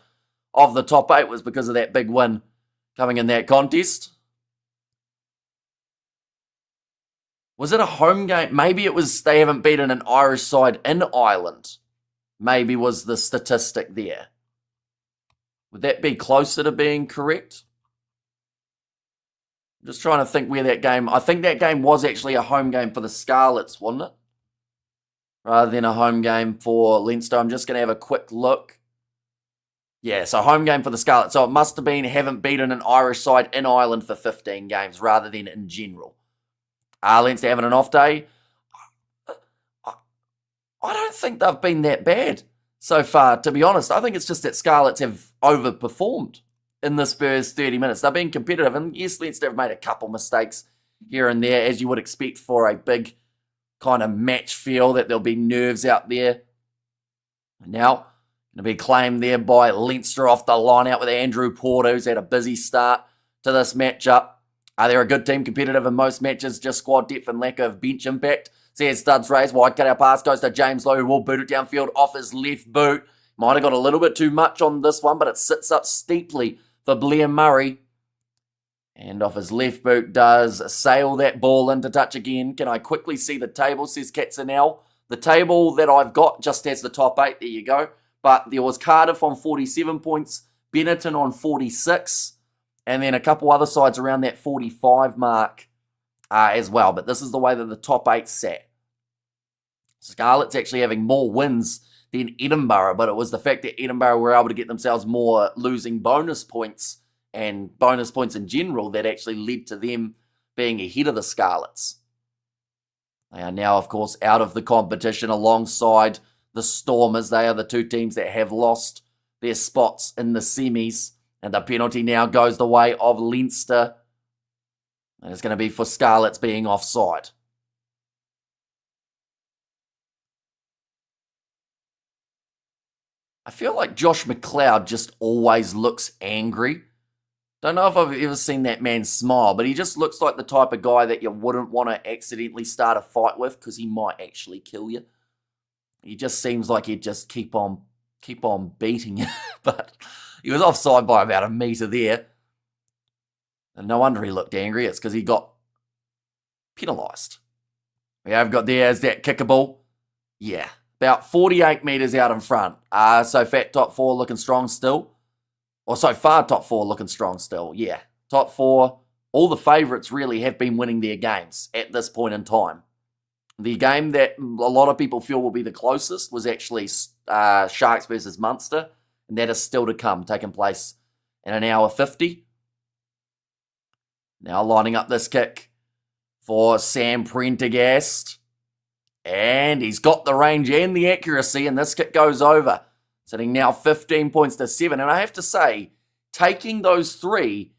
of the top 8 was because of that big win coming in that contest. Was it a home game? Maybe it was they haven't beaten an Irish side in Ireland. Maybe was the statistic there. Would that be closer to being correct? I'm just trying to think where that game... I think that game was actually a home game for the Scarlets, wasn't it? Rather than a home game for Leinster. I'm just going to have a quick look. Yeah, so home game for the Scarlets. So it must have been haven't beaten an Irish side in Ireland for 15 games rather than in general. Leinster having an off day. I don't think they've been that bad so far, to be honest. I think it's just that Scarlets have overperformed in this first 30 minutes. They've been competitive, and yes, Leinster have made a couple mistakes here and there, as you would expect for a big kind of match feel, that there'll be nerves out there. Now, going to be claimed there by Leinster off the line out with Andrew Porter, who's had a busy start to this matchup. They're a good team, competitive in most matches, just squad depth and lack of bench impact. See, as studs raised, wide cut out pass goes to James Lowe, who will boot it downfield off his left boot. Might have got a little bit too much on this one, but it sits up steeply for Blair Murray. And off his left boot does sail that ball into touch again. Can I quickly see the table, says Katzenell. The table that I've got just has the top 8, there you go. But there was Cardiff on 47 points, Benetton on 46, and then a couple other sides around that 45 mark as well. But this is the way that the top 8 sat. Scarlets actually having more wins than Edinburgh, but it was the fact that Edinburgh were able to get themselves more losing bonus points and bonus points in general that actually led to them being ahead of the Scarlets. They are now, of course, out of the competition alongside the Stormers. They are the 2 teams that have lost their spots in the semis. And the penalty now goes the way of Leinster. And it's going to be for Scarlets being offside. I feel like Josh McLeod just always looks angry. Don't know if I've ever seen that man smile, but he just looks like the type of guy that you wouldn't want to accidentally start a fight with because he might actually kill you. He just seems like he'd just keep on beating you. But he was offside by about a metre there. And no wonder he looked angry. It's because he got penalised. We have got there as that kicker ball. Yeah, about 48 metres out in front. So fat top 4 looking strong still. Or so far top 4 looking strong still. Yeah, top 4. All the favourites really have been winning their games at this point in time. The game that a lot of people feel will be the closest was actually Sharks versus Munster. And that is still to come, taking place in an hour 50. Now lining up this kick for Sam Prendergast. And he's got the range and the accuracy, and this kick goes over. Sitting now 15 points to 7. And I have to say, taking those 3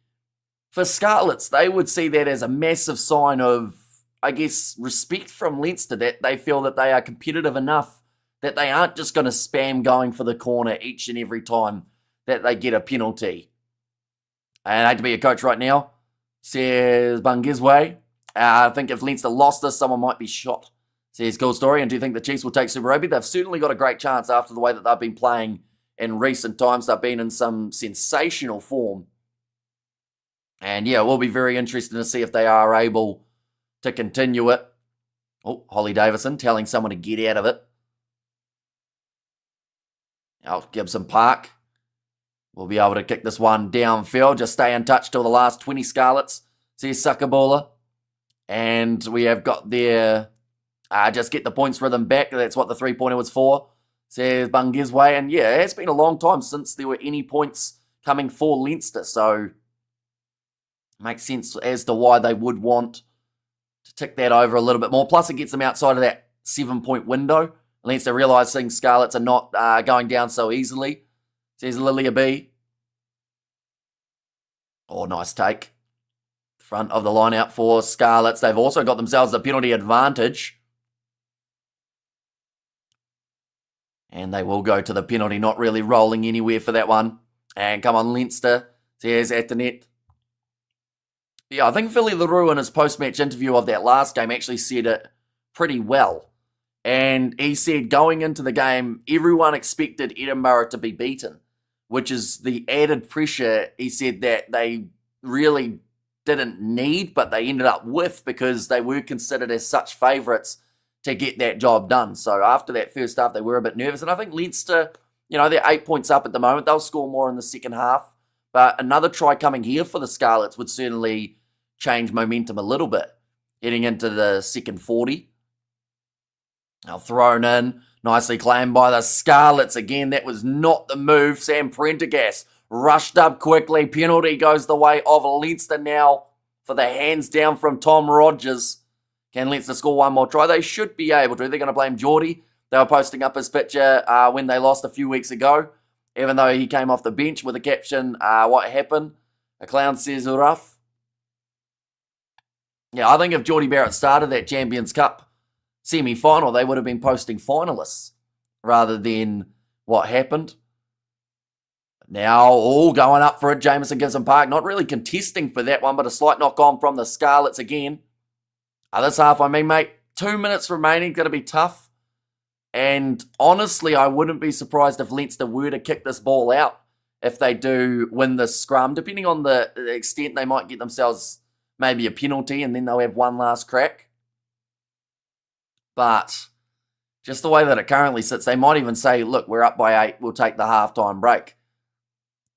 for Scarlets, they would see that as a massive sign of, I guess, respect from Leinster, that they feel that they are competitive enough that they aren't just going to spam going for the corner each and every time that they get a penalty. And I hate to be a coach right now, says Bungizwe. I think if Leinster lost this, someone might be shot. Says Cool Story. And do you think the Chiefs will take Super Rugby? They've certainly got a great chance after the way that they've been playing in recent times. They've been in some sensational form. And yeah, it will be very interesting to see if they are able to continue it. Oh, Holly Davison telling someone to get out of it. Now Gibson Park will be able to kick this one downfield. Just stay in touch till the last 20 Scarlets. Says Suckerballer. And we have got their... just get the points rhythm back. That's what the 3-pointer was for, says Bungizwe. And yeah, it has been a long time since there were any points coming for Leinster. So makes sense as to why they would want to tick that over a little bit more. Plus it gets them outside of that 7-point window Leinster realising Scarlets are not going down so easily. Says Lilia B. Oh, nice take. Front of the line out for Scarlets. They've also got themselves the penalty advantage. And they will go to the penalty, not really rolling anywhere for that one. And come on, Leinster. There's at the net. Yeah, I think Philly LaRue in his post-match interview of that last game actually said it pretty well. And he said going into the game, everyone expected Edinburgh to be beaten, which is the added pressure, he said, that they really didn't need, but they ended up with because they were considered as such favourites to get that job done. So after that first half, they were a bit nervous. And I think Leinster, they're 8 points up at the moment. They'll score more in the second half. But another try coming here for the Scarlets would certainly change momentum a little bit heading into the second 40. Now thrown in, nicely claimed by the Scarlets again. That was not the move. Sam Prendergast rushed up quickly. Penalty goes the way of Leinster now for the hands down from Tom Rogers. Can Leinster score one more try? They should be able to. They're going to blame Geordie. They were posting up his picture when they lost a few weeks ago, even though he came off the bench with a caption, what happened? A clown says rough. Yeah, I think if Geordie Barrett started that Champions Cup semi-final, they would have been posting finalists rather than what happened. Now, all going up for it. Jamison Gibson Park not really contesting for that one, but a slight knock on from the Scarlets again. This half, mate, 2 minutes remaining, going to be tough. And honestly, I wouldn't be surprised if Leinster were to kick this ball out if they do win the scrum. Depending on the extent, they might get themselves maybe a penalty and then they'll have one last crack. But just the way that it currently sits, they might even say, look, we're up by 8, we'll take the halftime break.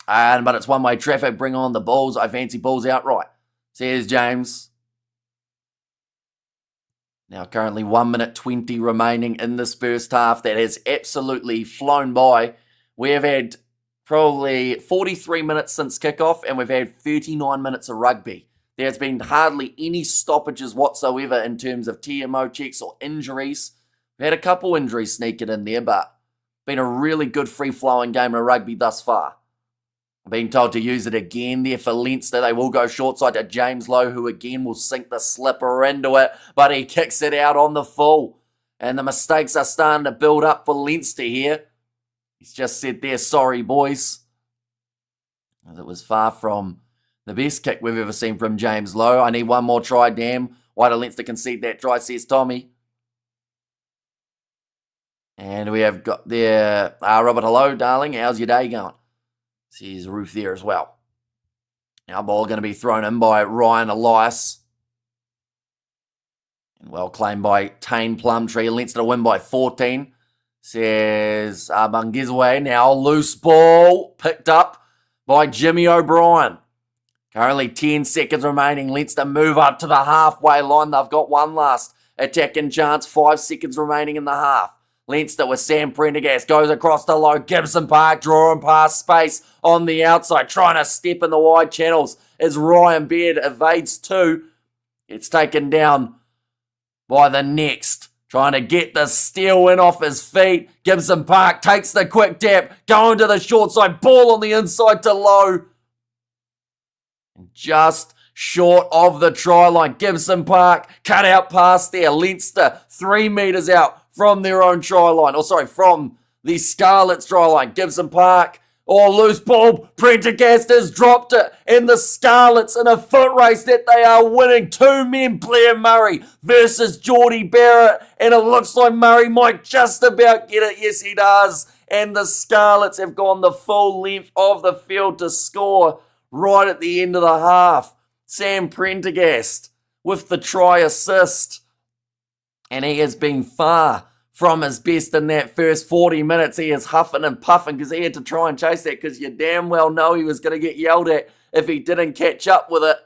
But it's one-way traffic, bring on the balls. I fancy balls outright, says James. Now currently 1 minute 20 remaining in this first half. That has absolutely flown by. We have had probably 43 minutes since kickoff and we've had 39 minutes of rugby. There's been hardly any stoppages whatsoever in terms of TMO checks or injuries. We've had a couple injuries sneaking in there, but been a really good free-flowing game of rugby thus far. I'm being told to use it again there for Leinster. They will go short side to James Lowe, who again will sink the slipper into it, but he kicks it out on the full. And the mistakes are starting to build up for Leinster here. He's just said there, sorry, boys. As it was far from the best kick we've ever seen from James Lowe. I need one more try, damn. Why do Leinster concede that try, says Tommy. And we have got there, Robert, hello, darling. How's your day going? Says Ruth there as well. Now ball going to be thrown in by Ryan Elias. And well claimed by Tane Plumtree. Leinster to win by 14. Says Bungizwe. Now loose ball picked up by Jimmy O'Brien. Currently 10 seconds remaining. Leinster move up to the halfway line. They've got one last attacking chance. 5 seconds remaining in the half. Leinster with Sam Prendergast goes across the low. Gibson Park drawing past space on the outside. Trying to step in the wide channels as Ryan Beard evades 2. It's taken down by the next. Trying to get the steal in off his feet. Gibson Park takes the quick tap. Going to the short side. Ball on the inside to Lowe. Just short of the try line. Gibson Park cut out past there. Leinster 3 metres out from their own try line. From the Scarlets try line. Gibson Park. Loose ball. Prendergast has dropped it. And the Scarlets in a foot race that they are winning. 2 men, Blair Murray versus Geordie Barrett. And it looks like Murray might just about get it. Yes, he does. And the Scarlets have gone the full length of the field to score right at the end of the half. Sam Prendergast with the try assist. And he has been far from his best in that first 40 minutes. He is huffing and puffing because he had to try and chase that because you damn well know he was going to get yelled at if he didn't catch up with it.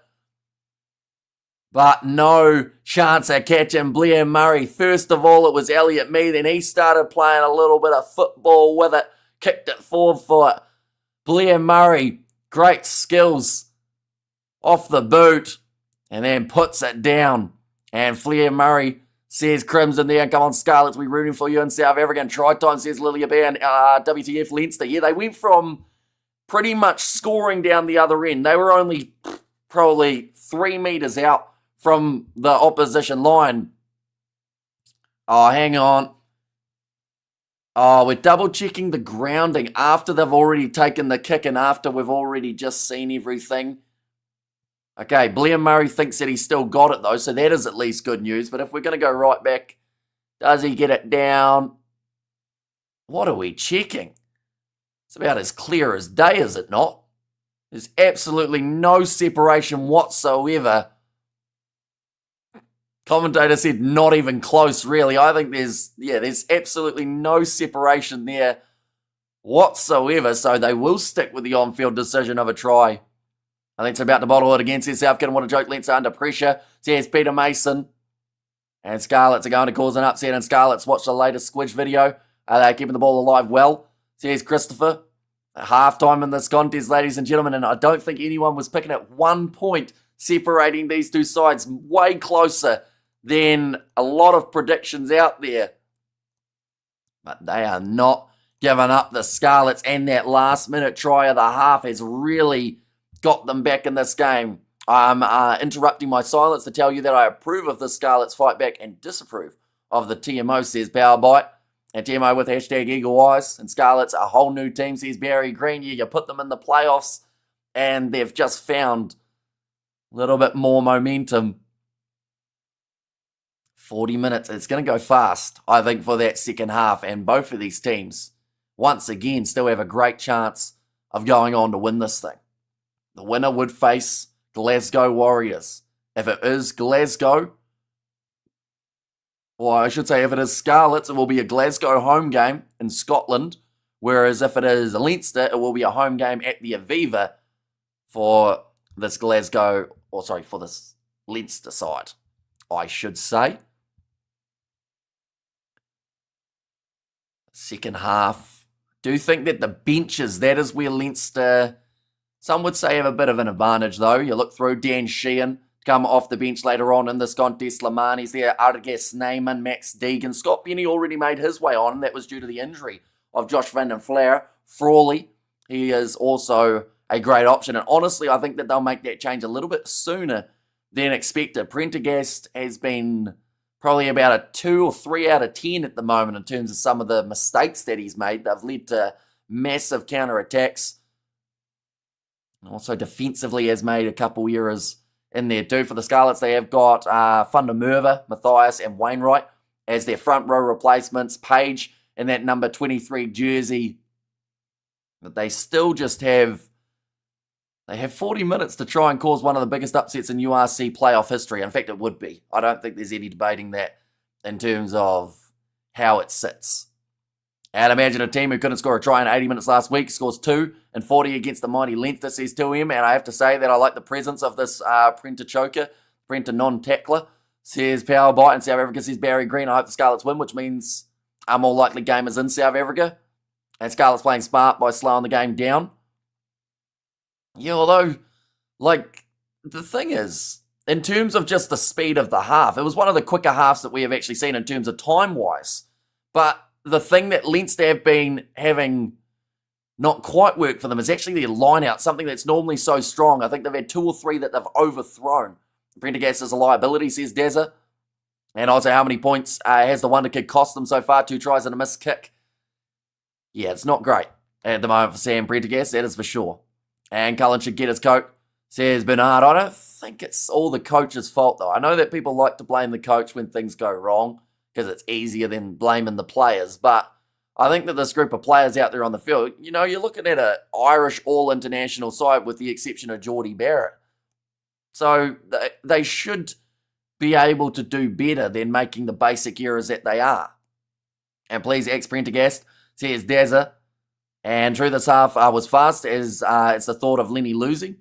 But no chance of catching Blair Murray. First of all, it was Elliot Mee. Then he started playing a little bit of football with it. Kicked it forward for it. Blair Murray, great skills off the boot. And then puts it down. And Blair Murray says Crimson there. Come on, Scarlets, we're rooting for you in South Africa. And try time, says Lilia Bear. And WTF Leinster. Yeah, they went from pretty much scoring down the other end. They were only probably 3 meters out from the opposition line. Oh, hang on. Oh, we're double-checking the grounding after they've already taken the kick and after we've already just seen everything. Okay, Blair Murray thinks that he's still got it, though, so that is at least good news. But if we're going to go right back, does he get it down? What are we checking? It's about as clear as day, is it not? There's absolutely no separation whatsoever. Commentator said not even close, really. I think there's absolutely no separation there whatsoever. So they will stick with the on-field decision of a try. I think it's about to bottle it against South Africa. What a joke. Leinster under pressure. Says Peter Mason. And Scarlets are going to cause an upset. And Scarlets watch the latest Squidge video. They're keeping the ball alive well. Says Christopher. Half-time in this contest, ladies and gentlemen. And I don't think anyone was picking at 1 point separating these two sides. Way closer than a lot of predictions out there. But they are not giving up. The Scarlets, and that last-minute try of the half has really got them back in this game. I'm interrupting my silence to tell you that I approve of the Scarlets fight back and disapprove of the TMO, says Powerbite. And TMO with hashtag Eagle Eyes. And Scarlets, a whole new team, says Barry Green. Yeah, you put them in the playoffs and they've just found a little bit more momentum. 40 minutes. It's going to go fast, I think, for that second half. And both of these teams, once again, still have a great chance of going on to win this thing. The winner would face Glasgow Warriors. If it is Glasgow, or I should say if it is Scarlets, it will be a Glasgow home game in Scotland. Whereas if it is Leinster, it will be a home game at the Aviva for this for this Leinster side, I should say. Second half. Do you think that the benches, that is where Leinster, some would say, have a bit of an advantage, though. You look through Dan Sheehan, come off the bench later on in this contest. Lamani's there, Artigas Neyman, Max Deegan. Scott Penny already made his way on, and that was due to the injury of Josh Van den Flair. Frawley, he is also a great option. And honestly, I think that they'll make that change a little bit sooner than expected. Prendergast has been probably about a 2 or 3 out of 10 at the moment in terms of some of the mistakes that he's made. They've led to massive counterattacks. Also defensively has made a couple errors in there too. For the Scarlets, they have got Funda Merva, Matthias and Wainwright as their front row replacements. Page in that number 23 jersey. But they still just have 40 minutes to try and cause one of the biggest upsets in URC playoff history. In fact, it would be. I don't think there's any debating that in terms of how it sits. And imagine a team who couldn't score a try in 80 minutes last week scores 2 and 40 against the mighty Leinster, says 2M. And I have to say that I like the presence of this Prenter choker, Prenter non-tackler, says Powerbite. And South Africa says Barry Green. I hope the Scarlets win, which means our more likely game is in South Africa. And Scarlets playing smart by slowing the game down. Yeah, although, the thing is, in terms of just the speed of the half, it was one of the quicker halves that we have actually seen in terms of time-wise. But the thing that Leinster have been having not quite work for them is actually their line-out, something that's normally so strong. I think they've had 2 or 3 that they've overthrown. Prendergast is a liability, says Dezza. And also, how many points has the wonder kid cost them so far? 2 tries and a missed kick. Yeah, it's not great at the moment for Sam Prendergast, that is for sure. And Cullen should get his coat, says Bernard. I don't think it's all the coach's fault, though. I know that people like to blame the coach when things go wrong because it's easier than blaming the players. But I think that this group of players out there on the field, you're looking at an Irish all-international side with the exception of Geordie Barrett. So they should be able to do better than making the basic errors that they are. And please, ex-Prendergast, says Dazza. And through this half was fast as it's the thought of Lenny losing.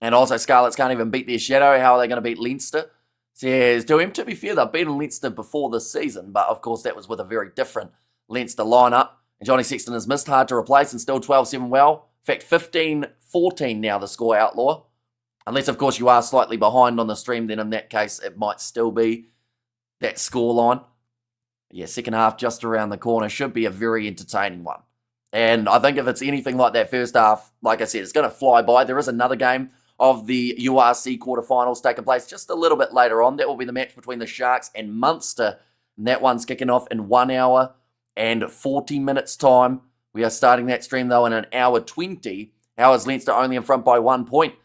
And also Scarlets can't even beat their shadow. How are they going to beat Leinster? Says to him, to be fair, they've beaten Leinster before this season. But of course that was with a very different Leinster lineup. And Johnny Sexton has missed, hard to replace, and still 12-7 well. In fact, 15-14 now the score, Outlaw. Unless, of course, you are slightly behind on the stream, then in that case it might still be that scoreline. Yeah, second half just around the corner. Should be a very entertaining one. And I think if it's anything like that first half, like I said, it's going to fly by. There is another game of the URC quarterfinals taking place just a little bit later on. That will be the match between the Sharks and Munster. And that one's kicking off in 1 hour and 40 minutes time. We are starting that stream, though, in 1 hour 20. How is Leinster only in front by 1 point?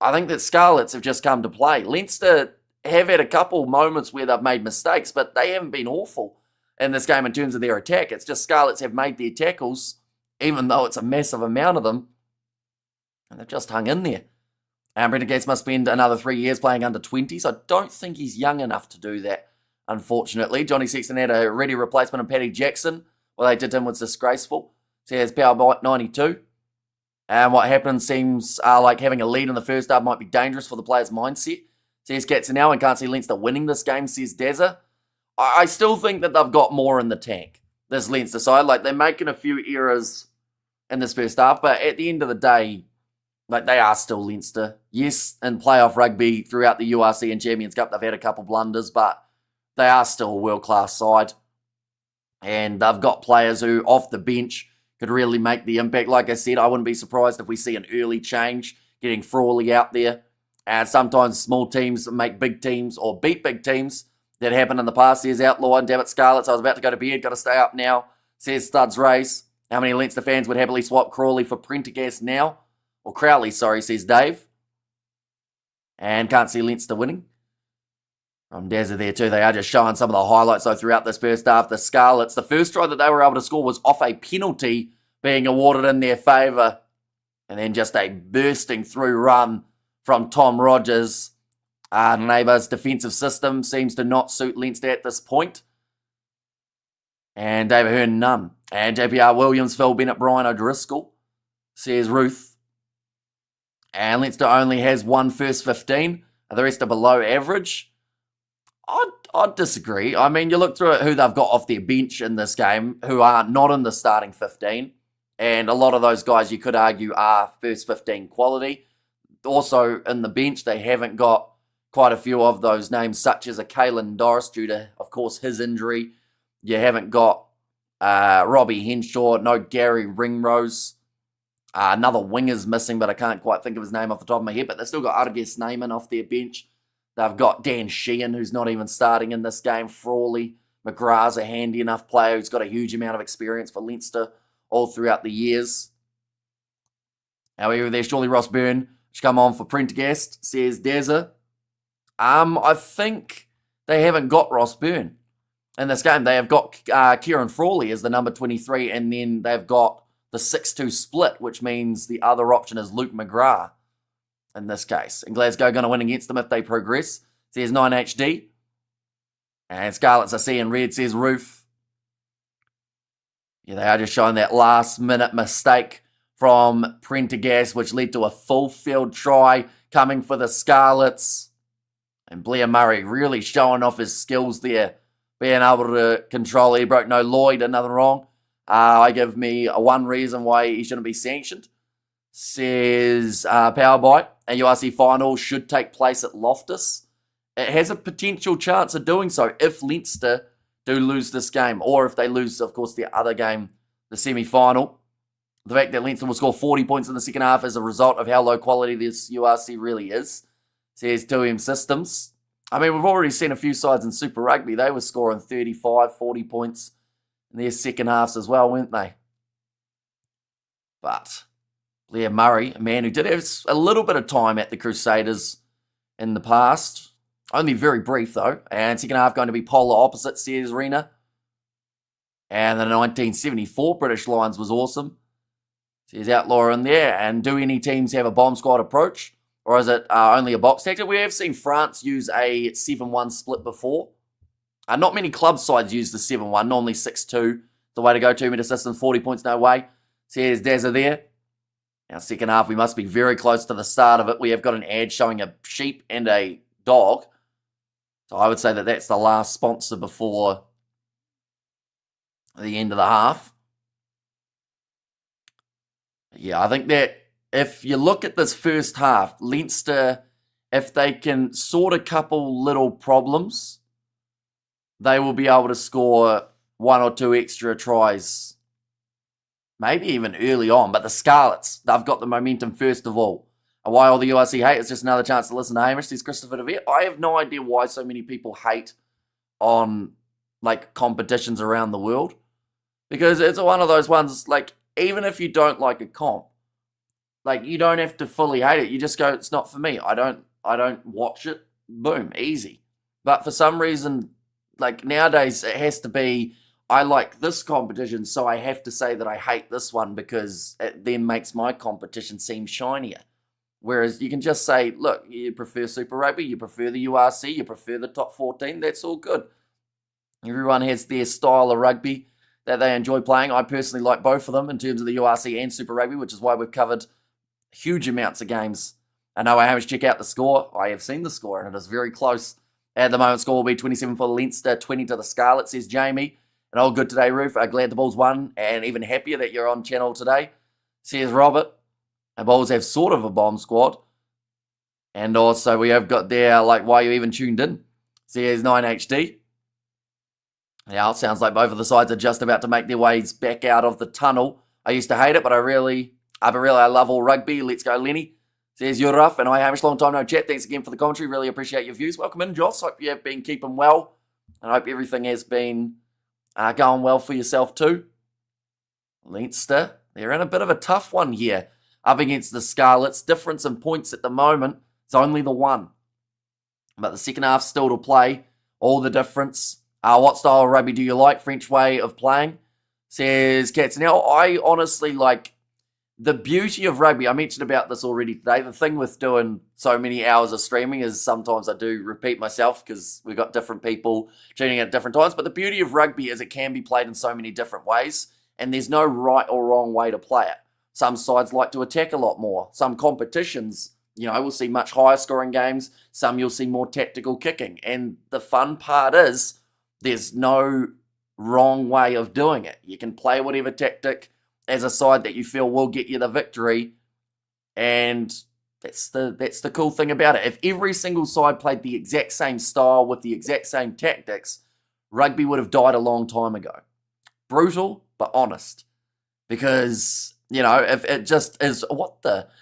I think that Scarlets have just come to play. Leinster have had a couple moments where they've made mistakes, but they haven't been awful in this game in terms of their attack. It's just Scarlets have made their tackles, even though it's a massive amount of them, and they've just hung in there. And Prendergast must spend another 3 years playing under 20s. I don't think he's young enough to do that, unfortunately. Johnny Sexton had a ready replacement in Paddy Jackson. What they did to him was disgraceful. So he has power by 92. And what happened seems like having a lead in the first half might be dangerous for the player's mindset. Says Katzenau, now and can't see Leinster winning this game, says Dazza. I still think that they've got more in the tank, this Leinster side. Like, they're making a few errors in this first half, but at the end of the day, like, they are still Leinster. Yes, in playoff rugby throughout the URC and Champions Cup, they've had a couple blunders, but they are still a world-class side. And they've got players who, off the bench, could really make the impact. Like I said, I wouldn't be surprised if we see an early change, getting Frawley out there. And sometimes small teams make big teams or beat big teams. That happened in the past. There's Outlaw and damn it, Scarlets. I was about to go to bed, got to stay up now. Says Studs Race. How many Leinster fans would happily swap Crawley for Prendergast now? Or Crowley, sorry, says Dave. And can't see Leinster winning. From Dazza there too. They are just showing some of the highlights though throughout this first half. The Scarlets, the first try that they were able to score was off a penalty being awarded in their favour. And then just a bursting through run from Tom Rogers. Neighbour's defensive system seems to not suit Leinster at this point. And David Hearn, none. And JPR Williams, Phil Bennett, Brian O'Driscoll, says Ruth. And Leinster only has one first 15. The rest are below average. I'd disagree. I mean, you look through at who they've got off their bench in this game, who are not in the starting 15. And a lot of those guys, you could argue, are first 15 quality. Also, in the bench, they haven't got quite a few of those names, such as a Caelan Doris, due to, of course, his injury. You haven't got Robbie Henshaw, no Gary Ringrose. Another winger's missing, but I can't quite think of his name off the top of my head. But they've still got Argus Neyman off their bench. They've got Dan Sheehan, who's not even starting in this game. Frawley. McGrath's a handy enough player who's got a huge amount of experience for Leinster all throughout the years. However, there's surely Ross Byrne, which come on for Prendergast, says Dazza. I think they haven't got Ross Byrne in this game. They have got Kieran Frawley as the number 23, and then they've got the 6-2 split, which means the other option is Luke McGrath in this case. And Glasgow going to win against them if they progress. Says 9HD. And Scarlets are seeing red, says Roof. Yeah, they are just showing that last-minute mistake from Prendergast, which led to a full-field try coming for the Scarlets. And Blair Murray really showing off his skills there, being able to control. He broke no law, he did nothing wrong. I give me one reason why he shouldn't be sanctioned. Says Powerbite, a URC final should take place at Loftus. It has a potential chance of doing so if Leinster do lose this game, or if they lose, of course, the other game, the semi-final. The fact that Leinster will score 40 points in the second half is a result of how low quality this URC really is. Says 2M Systems. I mean, we've already seen a few sides in Super Rugby. They were scoring 35, 40 points in their second halves as well, weren't they? But Blair Murray, a man who did have a little bit of time at the Crusaders in the past. Only very brief, though. And second half going to be polar opposite, says Rena. And the 1974 British Lions was awesome. Says Outlaw in there. And do any teams have a bomb squad approach? Or is it only a box tactic? We have seen France use a 7-1 split before. Not many club sides use the 7-1. Normally 6-2. The way to go. 2-meter systems, 40 points, no way. Says Dazza there. Now, second half, we must be very close to the start of it. We have got an ad showing a sheep and a dog. So I would say that that's the last sponsor before the end of the half. Yeah, I think that if you look at this first half, Leinster, if they can sort a couple little problems, they will be able to score 1 or 2 extra tries, maybe even early on. But the Scarlets, they've got the momentum first of all. And why all the URC hate is just another chance to listen to Hamish, says Christopher DeVere. I have no idea why so many people hate on like competitions around the world, because it's one of those ones, like, even if you don't like a comp, like, you don't have to fully hate it. You just go, it's not for me. I don't watch it. Boom, easy. But for some reason, like, nowadays it has to be, I like this competition, so I have to say that I hate this one because it then makes my competition seem shinier. Whereas you can just say, look, you prefer Super Rugby, you prefer the URC, you prefer the top 14, that's all good. Everyone has their style of rugby that they enjoy playing. I personally like both of them in terms of the URC and Super Rugby, which is why we've covered huge amounts of games. I know I haven't checked out the score. I have seen the score, and it is very close. At the moment, score will be 27 for Leinster, 20 to the Scarlets, says Jamie. And all good today, Roof. Glad the Bulls won, and even happier that you're on channel today, says Robert. The Bulls have sort of a bomb squad. And also, we have got there, like, why you even tuned in, says 9HD. Yeah, it sounds like both of the sides are just about to make their ways back out of the tunnel. I used to hate it, but I love all rugby. Let's go, Lenny. Says you're rough, and I Hamish, long time no chat. Thanks again for the commentary. Really appreciate your views. Welcome in, Joss. Hope you have been keeping well, and I hope everything has been going well for yourself too. Leinster, they're in a bit of a tough one here, up against the Scarlets. Difference in points at the moment, it's only the 1. But the second half still to play. All the difference. What style of rugby do you like? French way of playing, says Cats. Now, I honestly like the beauty of rugby. I mentioned about this already today. The thing with doing so many hours of streaming is sometimes I do repeat myself because we've got different people tuning in at different times. But the beauty of rugby is it can be played in so many different ways, and there's no right or wrong way to play it. Some sides like to attack a lot more. Some competitions, we'll see much higher scoring games. Some you'll see more tactical kicking. And the fun part is there's no wrong way of doing it. You can play whatever tactic as a side that you feel will get you the victory, and that's the cool thing about it. If every single side played the exact same style with the exact same tactics, rugby would have died a long time ago. Brutal, but honest. Because, if it just is,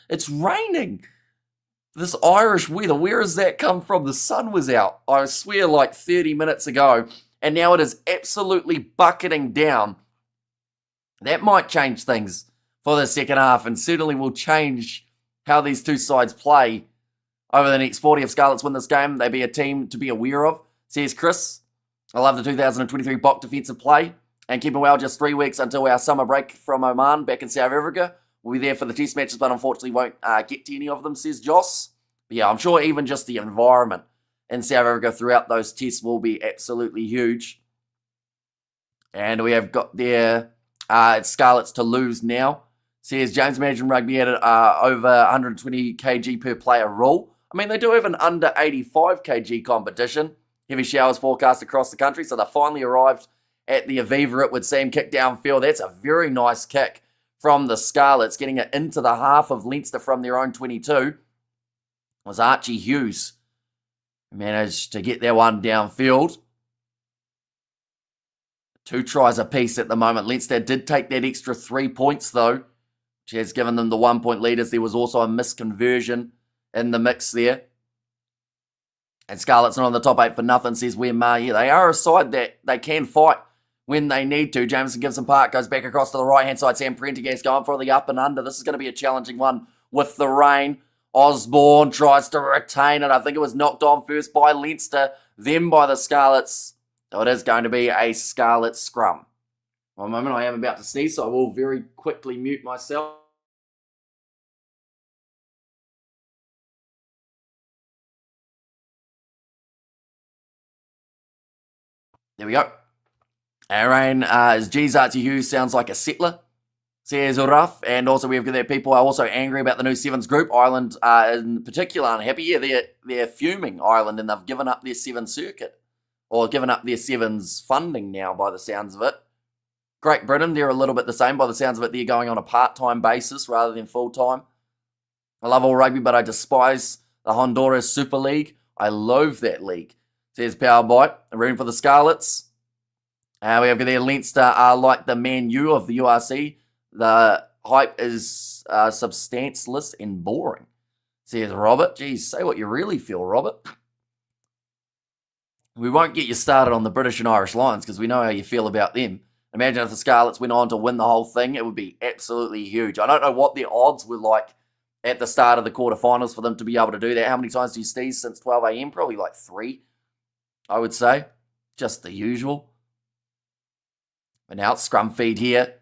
it's raining. This Irish weather, where has that come from? The sun was out, I swear, like 30 minutes ago, and now it is absolutely bucketing down. That might change things for the second half, and certainly will change how these two sides play over the next 40. If Scarlets win this game, they'd be a team to be aware of, says Chris. I love the 2023 Bok defensive play, and keep it well, just 3 weeks until our summer break from Oman back in South Africa. We'll be there for the test matches, but unfortunately won't get to any of them, says Joss. But yeah, I'm sure even just the environment in South Africa throughout those tests will be absolutely huge. And we have got there Scarlets to lose now, says James. Imagine rugby had over 120 kg per player rule. I mean, they do have an under 85 kg competition. Heavy showers forecast across the country, so they finally arrived at the Aviva. It would seem kick downfield. That's a very nice kick from the Scarlets, getting it into the half of Leinster from their own 22. Was Archie Hughes who managed to get that one downfield. 2 tries apiece at the moment. Leinster did take that extra 3 points, though, which has given them the 1 point lead, as there was also a misconversion in the mix there. And Scarlets not on the top 8 for nothing, says Wemar. Yeah, they are a side that they can fight when they need to. Jameson Gibson Park goes back across to the right-hand side. Sam Prendergast going for the up and under. This is going to be a challenging one with the rain. Osborne tries to retain it. I think it was knocked on first by Leinster, then by the Scarlets. So it is going to be a Scarlet scrum. One moment, I am about to sneeze, so I will very quickly mute myself. There we go. Aaron, G's Archie Hughes sounds like a settler, says rough. And also we've got there people are also angry about the new Sevens group. Ireland in particular unhappy. Yeah, they're fuming, Ireland, and they've given up their Sevens circuit. Or given up their Sevens funding now, by the sounds of it. Great Britain, they're a little bit the same. By the sounds of it, they're going on a part-time basis rather than full-time. I love all rugby, but I despise the Honduras Super League. I loathe that league, Says Power Bite. Room for the Scarlets. We have there Leinster are like the Man U of the URC. The hype is substanceless and boring. Says Robert. Geez, say what you really feel, Robert. We won't get you started on the British and Irish Lions because we know how you feel about them. Imagine if the Scarlets went on to win the whole thing. It would be absolutely huge. I don't know what the odds were like at the start of the quarterfinals for them to be able to do that. How many times do you see since 12 a.m.? Probably like 3, I would say. Just the usual. But now it's scrum feed here.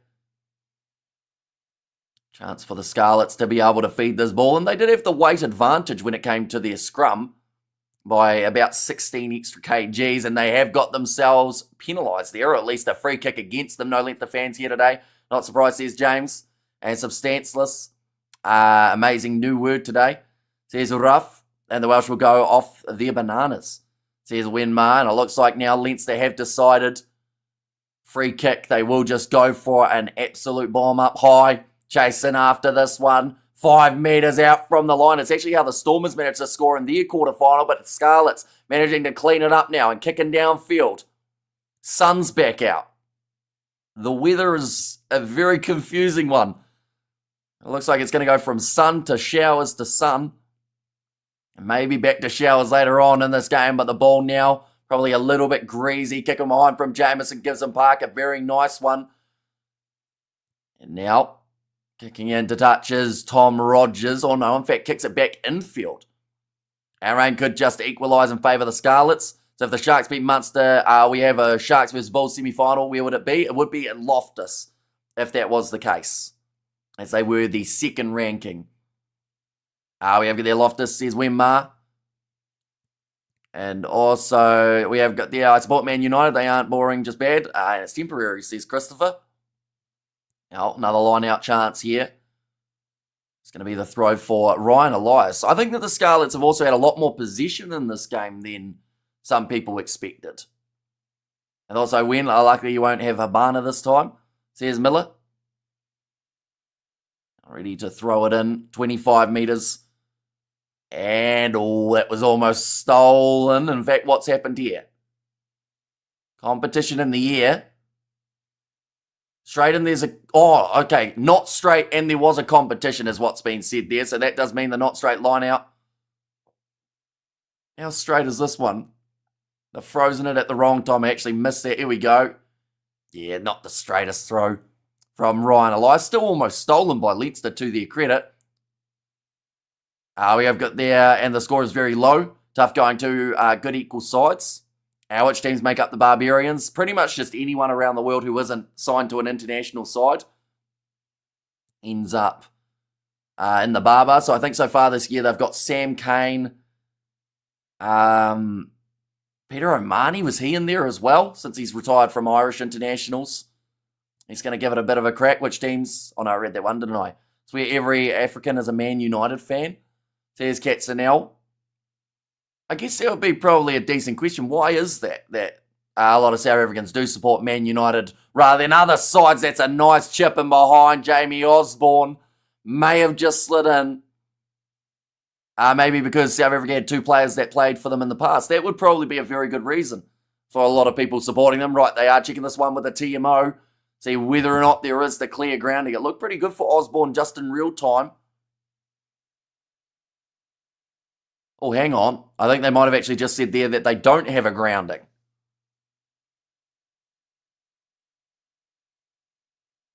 Chance for the Scarlets to be able to feed this ball. And they did have the weight advantage when it came to their scrum by about 16 extra kgs. And they have got themselves penalised there, or at least a free kick against them. No Leinster fans here today. Not surprised, says James. And substanceless. Amazing new word today. Says rough. And the Welsh will go off their bananas. Says Wenmar. And it looks like now Leinster have decided free kick. They will just go for an absolute bomb up high. Chasing after this one. 5 metres out from the line. It's actually how the Stormers managed to score in their quarterfinal, but Scarlets managing to clean it up now and kicking downfield. Sun's back out. The weather is a very confusing one. It looks like it's going to go from sun to showers to sun. And maybe back to showers later on in this game, but the ball now probably a little bit greasy. Kicking behind from Jamison Gibson Park. A very nice one. And now kicking into touches, Tom Rogers. Oh no, in fact, kicks it back infield. Arain could just equalise in favour of the Scarlets. So if the Sharks beat Munster, we have a Sharks vs Bulls semi-final. Where would it be? It would be at Loftus, if that was the case. As they were the second ranking. We have their Loftus, says Wenmar. And also, we have got the I support Man United. They aren't boring, just bad. And it's temporary, says Christopher. Now, another line-out chance here. It's going to be the throw for Ryan Elias. I think that the Scarlets have also had a lot more possession in this game than some people expected. And also, luckily you won't have Habana this time, says Miller. Ready to throw it in. 25 metres. And, that was almost stolen. In fact, what's happened here? Competition in the air. Straight and there's a... Oh, okay. Not straight and there was a competition is what's been said there. So that does mean the not straight line out. How straight is this one? They've frozen it at the wrong time. I actually missed that. Here we go. Yeah, not the straightest throw from Ryan Elias. Still almost stolen by Leinster to their credit. We have got there, and the score is very low. Tough going to good equal sides. Which teams make up the Barbarians? Pretty much just anyone around the world who isn't signed to an international side ends up in the Barbar. So I think so far this year they've got Sam Cane. Peter O'Mahony, was he in there as well? Since he's retired from Irish internationals. He's going to give it a bit of a crack. Which teams? Oh no, I read that one, didn't I? It's where every African is a Man United fan. Says Katzenell. I guess that would be probably a decent question. Why is that? That a lot of South Africans do support Man United rather than other sides. That's a nice chip in behind. Jamie Osborne may have just slid in. Maybe because South Africa had 2 players that played for them in the past. That would probably be a very good reason for a lot of people supporting them. Right, they are checking this one with a TMO. See whether or not there is the clear grounding. It looked pretty good for Osborne just in real time. Oh, hang on. I think they might have actually just said there that they don't have a grounding.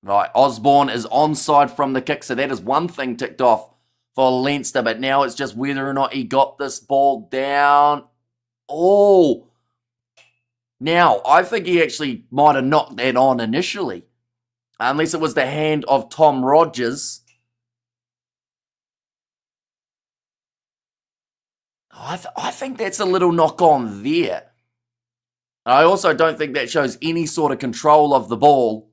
Right, Osborne is onside from the kick, so that is one thing ticked off for Leinster, but now it's just whether or not he got this ball down. Oh! Now, I think he actually might have knocked that on initially, unless it was the hand of Tom Rogers. I think that's a little knock on there. I also don't think that shows any sort of control of the ball.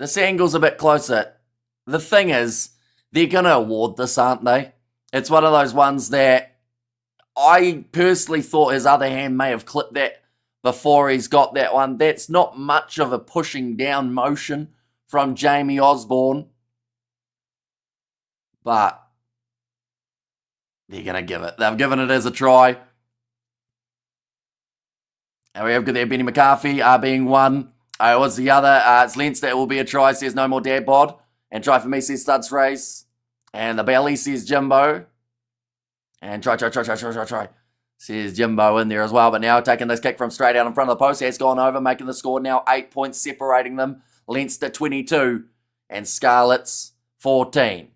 This angle's a bit closer. The thing is, they're going to award this, aren't they? It's one of those ones that I personally thought his other hand may have clipped that before he's got that one. That's not much of a pushing down motion from Jamie Osborne. But They're going to give it. They've given it as a try. And we have got there Benny McCarthy being one. What's the other? It's Leinster. It will be a try, says No More Dad Bod. And try for me, says Studs Race. And the belly, says Jimbo. And try, says Jimbo in there as well. But now taking this kick from straight out in front of the post. Has gone over, making the score now 8 points separating them. Leinster 22 and Scarlets 14.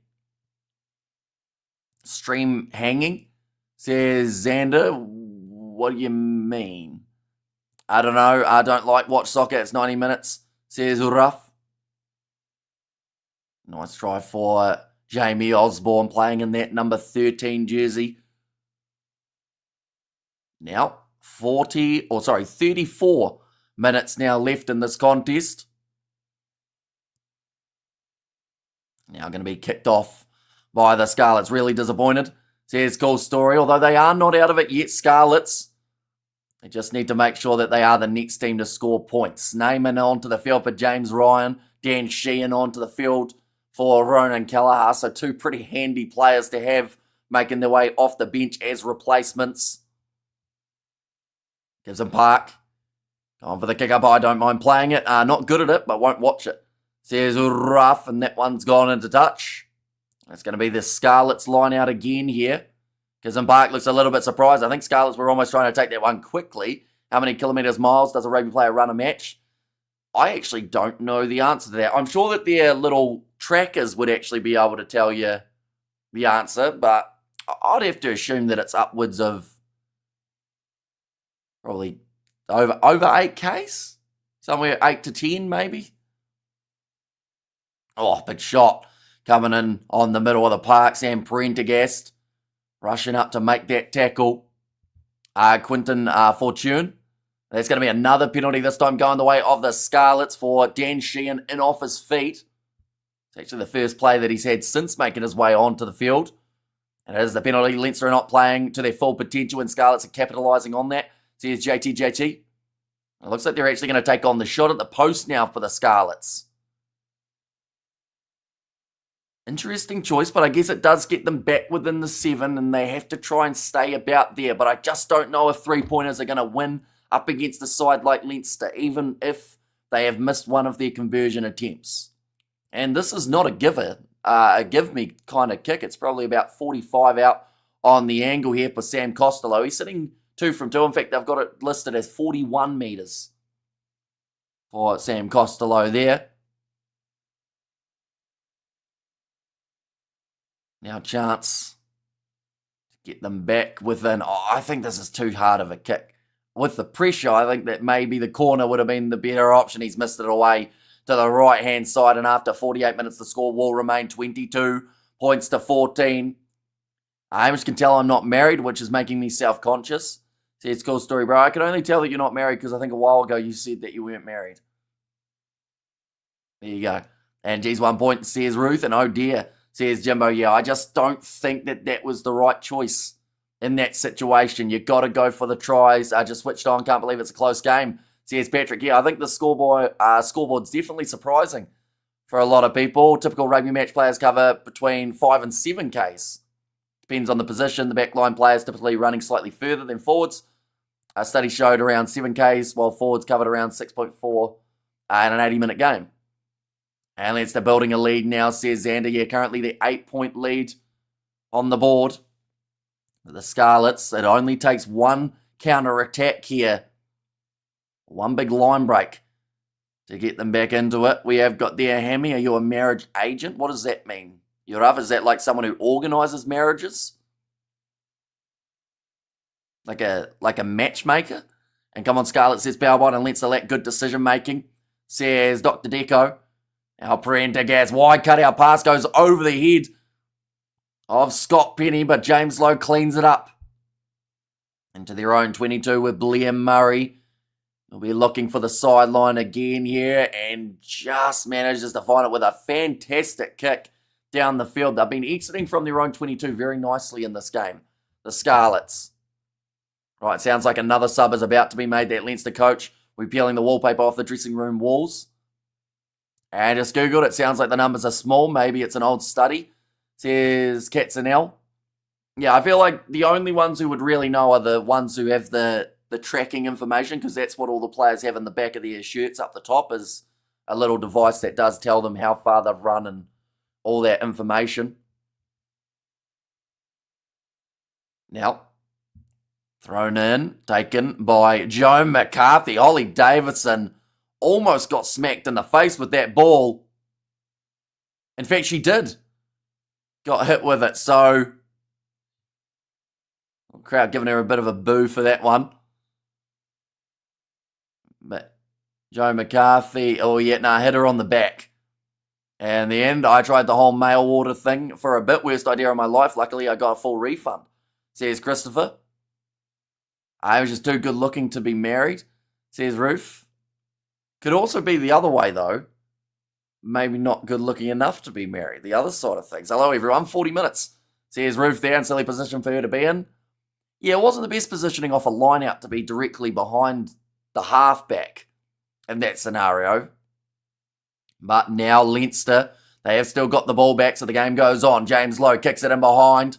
Stream hanging, says Xander. What do you mean? I don't know. I don't like watch soccer. It's 90 minutes, says Ruff. Nice try for Jamie Osborne playing in that number 13 jersey. Now, 34 minutes now left in this contest. Now going to be kicked off by the Scarlets. Really disappointed, says Cool Story. Although they are not out of it yet, Scarlets. They just need to make sure that they are the next team to score points. Neyman onto the field for James Ryan. Dan Sheehan onto the field for Ronan Kelleher. So two pretty handy players to have making their way off the bench as replacements. Gives them Park. Going for the kick-up. I don't mind playing it. Not good at it, but won't watch it. Says Ruff, and that one's gone into touch. It's going to be the Scarlets line out again here. Gizem Park looks a little bit surprised. I think Scarlets were almost trying to take that one quickly. How many kilometres, miles does a rugby player run a match? I actually don't know the answer to that. I'm sure that their little trackers would actually be able to tell you the answer, but I'd have to assume that it's upwards of probably over 8Ks? Somewhere 8 to 10 maybe? Oh, big shot coming in on the middle of the park. Sam Prendergast rushing up to make that tackle. Quinton Fortune. There's going to be another penalty, this time going the way of the Scarlets for Dan Sheehan in off his feet. It's actually the first play that he's had since making his way onto the field. And it is the penalty. Leinster are not playing to their full potential and Scarlets are capitalising on that. So here's JT. It looks like they're actually going to take on the shot at the post now for the Scarlets. Interesting choice, but I guess it does get them back within the 7 and they have to try and stay about there. But I just don't know if three-pointers are going to win up against a side like Leinster, even if they have missed one of their conversion attempts. And this is not a give-me kind of kick. It's probably about 45 out on the angle here for Sam Costello. He's sitting 2 from 2. In fact, they've got it listed as 41 metres for Sam Costello there. Now chance to get them back within. Oh, I think this is too hard of a kick. With the pressure, I think that maybe the corner would have been the better option. He's missed it away to the right-hand side, and after 48 minutes, the score will remain 22 points to 14. Hamish can tell I'm not married, which is making me self-conscious. See, it's a cool story, bro. I can only tell that you're not married because I think a while ago you said that you weren't married. There you go. And geez, 1 point, says Ruth, and oh dear, says Jimbo. Yeah, I just don't think that that was the right choice in that situation. You got to go for the tries. I just switched on. Can't believe it's a close game, says Patrick. Yeah, I think the scoreboard's definitely surprising for a lot of people. Typical rugby match players cover between 5 and 7Ks. Depends on the position. The backline players typically running slightly further than forwards. A study showed around 7Ks, while forwards covered around 6.4 in an 80-minute game. And Leinster building a lead now, says Xander. Yeah, currently the 8-point lead on the board. For the Scarlets, it only takes one counter-attack here. One big line break to get them back into it. We have got there, Hammy. Are you a marriage agent? What does that mean? Is that like someone who organises marriages? Like a matchmaker? And come on, Scarlett, says Powerbot, and Leinster lack good decision-making, says Dr. Deco. Our Prendergast wide cutout pass goes over the head of Scott Penny, but James Lowe cleans it up into their own 22 with Liam Murray. He'll be looking for the sideline again here and just manages to find it with a fantastic kick down the field. They've been exiting from their own 22 very nicely in this game, the Scarlets. Right, sounds like another sub is about to be made. That Leinster coach will be peeling the wallpaper off the dressing room walls. And just Googled, it sounds like the numbers are small. Maybe it's an old study, says Katzenell. Yeah, I feel like the only ones who would really know are the ones who have the tracking information, because that's what all the players have in the back of their shirts up the top, is a little device that does tell them how far they've run and all that information. Now, thrown in, taken by Joe McCarthy. Holly Davidson almost got smacked in the face with that ball. In fact, she did. Got hit with it, so crowd giving her a bit of a boo for that one. But Joe McCarthy, hit her on the back. And in the end, I tried the whole mail order thing for a bit. Worst idea of my life. Luckily, I got a full refund. Says Christopher. I was just too good looking to be married. Says Ruth. Could also be the other way, though. Maybe not good looking enough to be married. The other side of things. Hello, everyone. 40 minutes. Says Ruth there, in silly position for her to be in. Yeah, it wasn't the best positioning off a line out to be directly behind the halfback in that scenario. But now Leinster, they have still got the ball back, so the game goes on. James Lowe kicks it in behind.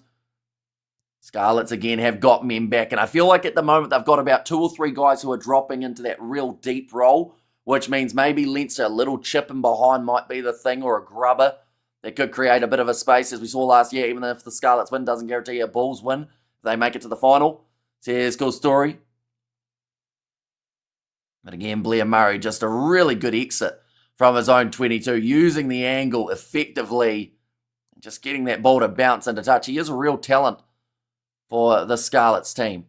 Scarlets again have got men back, and I feel like at the moment they've got about 2 or 3 guys who are dropping into that real deep role, which means maybe Leinster, a little chip in behind might be the thing, or a grubber that could create a bit of a space, as we saw last year. Even if the Scarlets win, doesn't guarantee a Bulls win. They make it to the final. Says cool story. But again, Blair Murray, just a really good exit from his own 22, using the angle effectively, just getting that ball to bounce into touch. He is a real talent for the Scarlets team.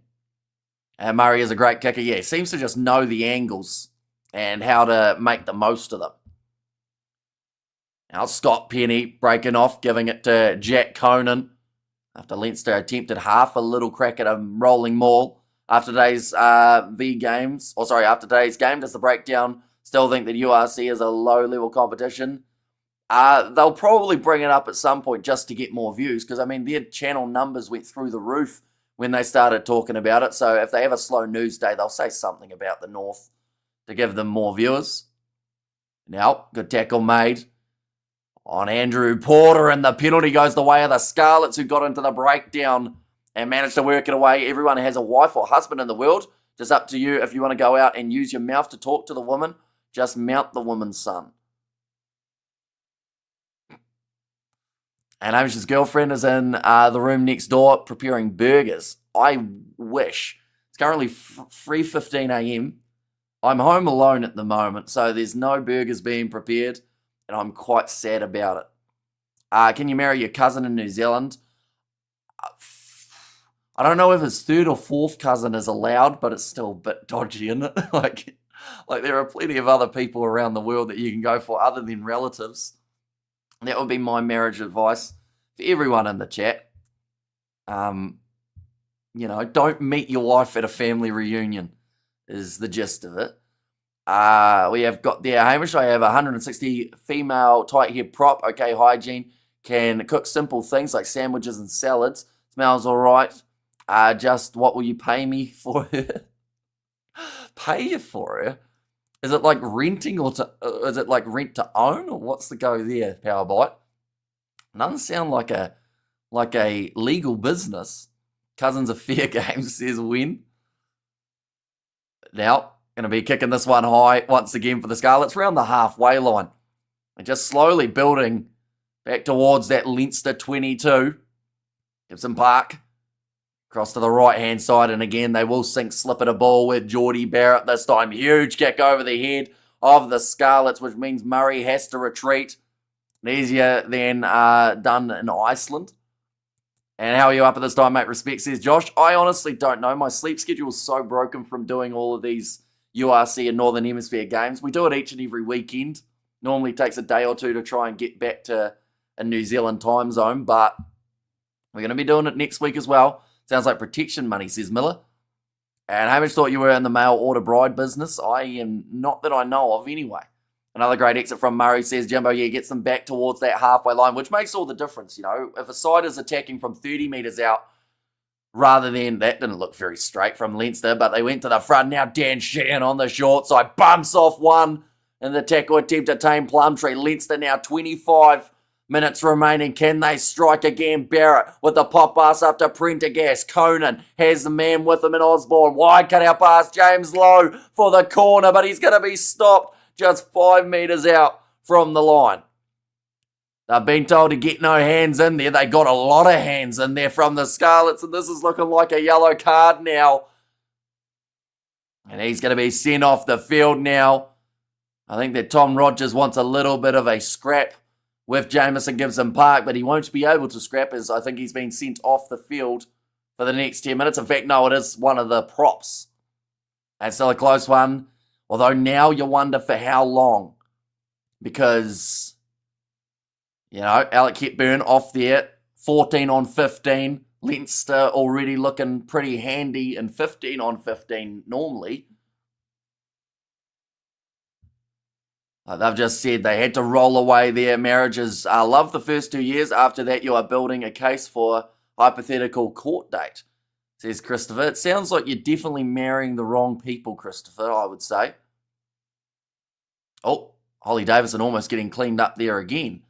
And Murray is a great kicker. Yeah, he seems to just know the angles and how to make the most of them. Now Scott Penny breaking off, giving it to Jack Conan. After Leinster attempted half a little crack at a rolling maul. After today's after today's game, does the breakdown still think that URC is a low-level competition? They'll probably bring it up at some point just to get more views, because, I mean, their channel numbers went through the roof when they started talking about it. So if they have a slow news day, they'll say something about the North to give them more viewers. Now, good tackle made on Andrew Porter, and the penalty goes the way of the Scarlets, who got into the breakdown and managed to work it away. Everyone has a wife or husband in the world. Just up to you if you want to go out and use your mouth to talk to the woman. Just mount the woman's son. And Amish's girlfriend is in the room next door preparing burgers. I wish. It's currently 3:15 a.m. I'm home alone at the moment, so there's no burgers being prepared, and I'm quite sad about it. Can you marry your cousin in New Zealand? I don't know if his 3rd or 4th cousin is allowed, but it's still a bit dodgy, isn't it? like there are plenty of other people around the world that you can go for other than relatives. That would be my marriage advice for everyone in the chat. Don't meet your wife at a family reunion is the gist of it. We have got there, Hamish, I have 160 female tight hair prop. Okay, hygiene. Can cook simple things like sandwiches and salads. Smells all right. Just what will you pay me for her? Pay you for her? Is it like renting, or is it like rent to own, or what's the go there, Powerbite? Doesn't sound like a legal business. Cousins are fair game, says Win. Now, going to be kicking this one high once again for the Scarlets, around the halfway line. They're just slowly building back towards that Leinster 22. Gibson Park. Across to the right-hand side, and again, they will slip at a ball with Geordie Barrett this time. Huge kick over the head of the Scarlets, which means Murray has to retreat. Easier than done in Iceland. And how are you up at this time, mate? Respect, says Josh. I honestly don't know. My sleep schedule is so broken from doing all of these URC and Northern Hemisphere games. We do it each and every weekend. Normally takes a day or two to try and get back to a New Zealand time zone, but we're going to be doing it next week as well. Sounds like protection money, says Miller. And Hamish thought you were in the mail order bride business. I am not, that I know of anyway. Another great exit from Murray, says Jimbo. Yeah, gets them back towards that halfway line, which makes all the difference. If a side is attacking from 30 metres out, rather than, that didn't look very straight from Leinster, but they went to the front. Now Dan Sheehan on the short side, bumps off one in the tackle attempt to tame Plumtree. Leinster now 25 minutes remaining. Can they strike again? Barrett with the pop pass up to Prendergast. Conan has the man with him in Osborne. Wide cut out pass. James Lowe for the corner, but he's going to be stopped just 5 metres out from the line. They've been told to get no hands in there. They got a lot of hands in there from the Scarlets, and this is looking like a yellow card now. And he's going to be sent off the field now. I think that Tom Rogers wants a little bit of a scrap with Jamison Gibson Park, but he won't be able to scrap as I think he's been sent off the field for the next 10 minutes. In fact, no, it is one of the props. And still a close one, although now you wonder for how long. Because, you know, Alec Hepburn off there, 14 on 15. Leinster already looking pretty handy in 15 on 15 normally. They've just said they had to roll away their marriages. Love the first 2 years. After that, you are building a case for hypothetical court date, says Christopher. It sounds like you're definitely marrying the wrong people, Christopher, I would say. Oh, Holly Davison almost getting cleaned up there again.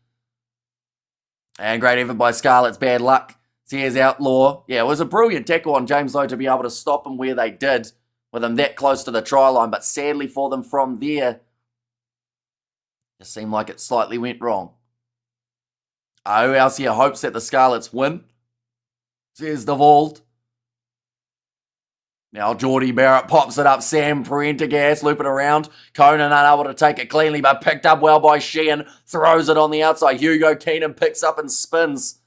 And great effort by Scarlets. Bad luck. Here's Outlaw. Yeah, it was a brilliant tackle on James Lowe to be able to stop him where they did with him that close to the try line. But sadly for them from there, it seemed like it slightly went wrong. Who else here hopes that the Scarlets win? Says the Vault. Now Geordie Barrett pops it up. Sam Prendergast looping around. Conan unable to take it cleanly, but picked up well by Sheehan. Throws it on the outside. Hugo Keenan picks up and spins.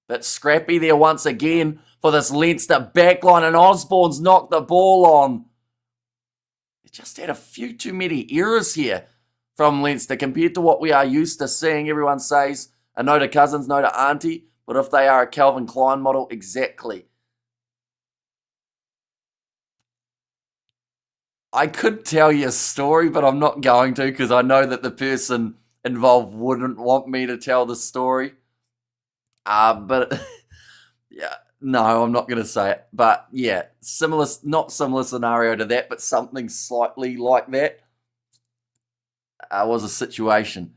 But scrappy there once again for this Leinster backline, and Osborne's knocked the ball on. They just had a few too many errors here from Leinster compared to what we are used to seeing. Everyone says a no to Cousins, no to Auntie, but if they are a Calvin Klein model, exactly. I could tell you a story, but I'm not going to because I know that the person involved wouldn't want me to tell the story. But yeah, no, I'm not going to say it. But yeah, similar, not similar scenario to that, but something slightly like that was a situation.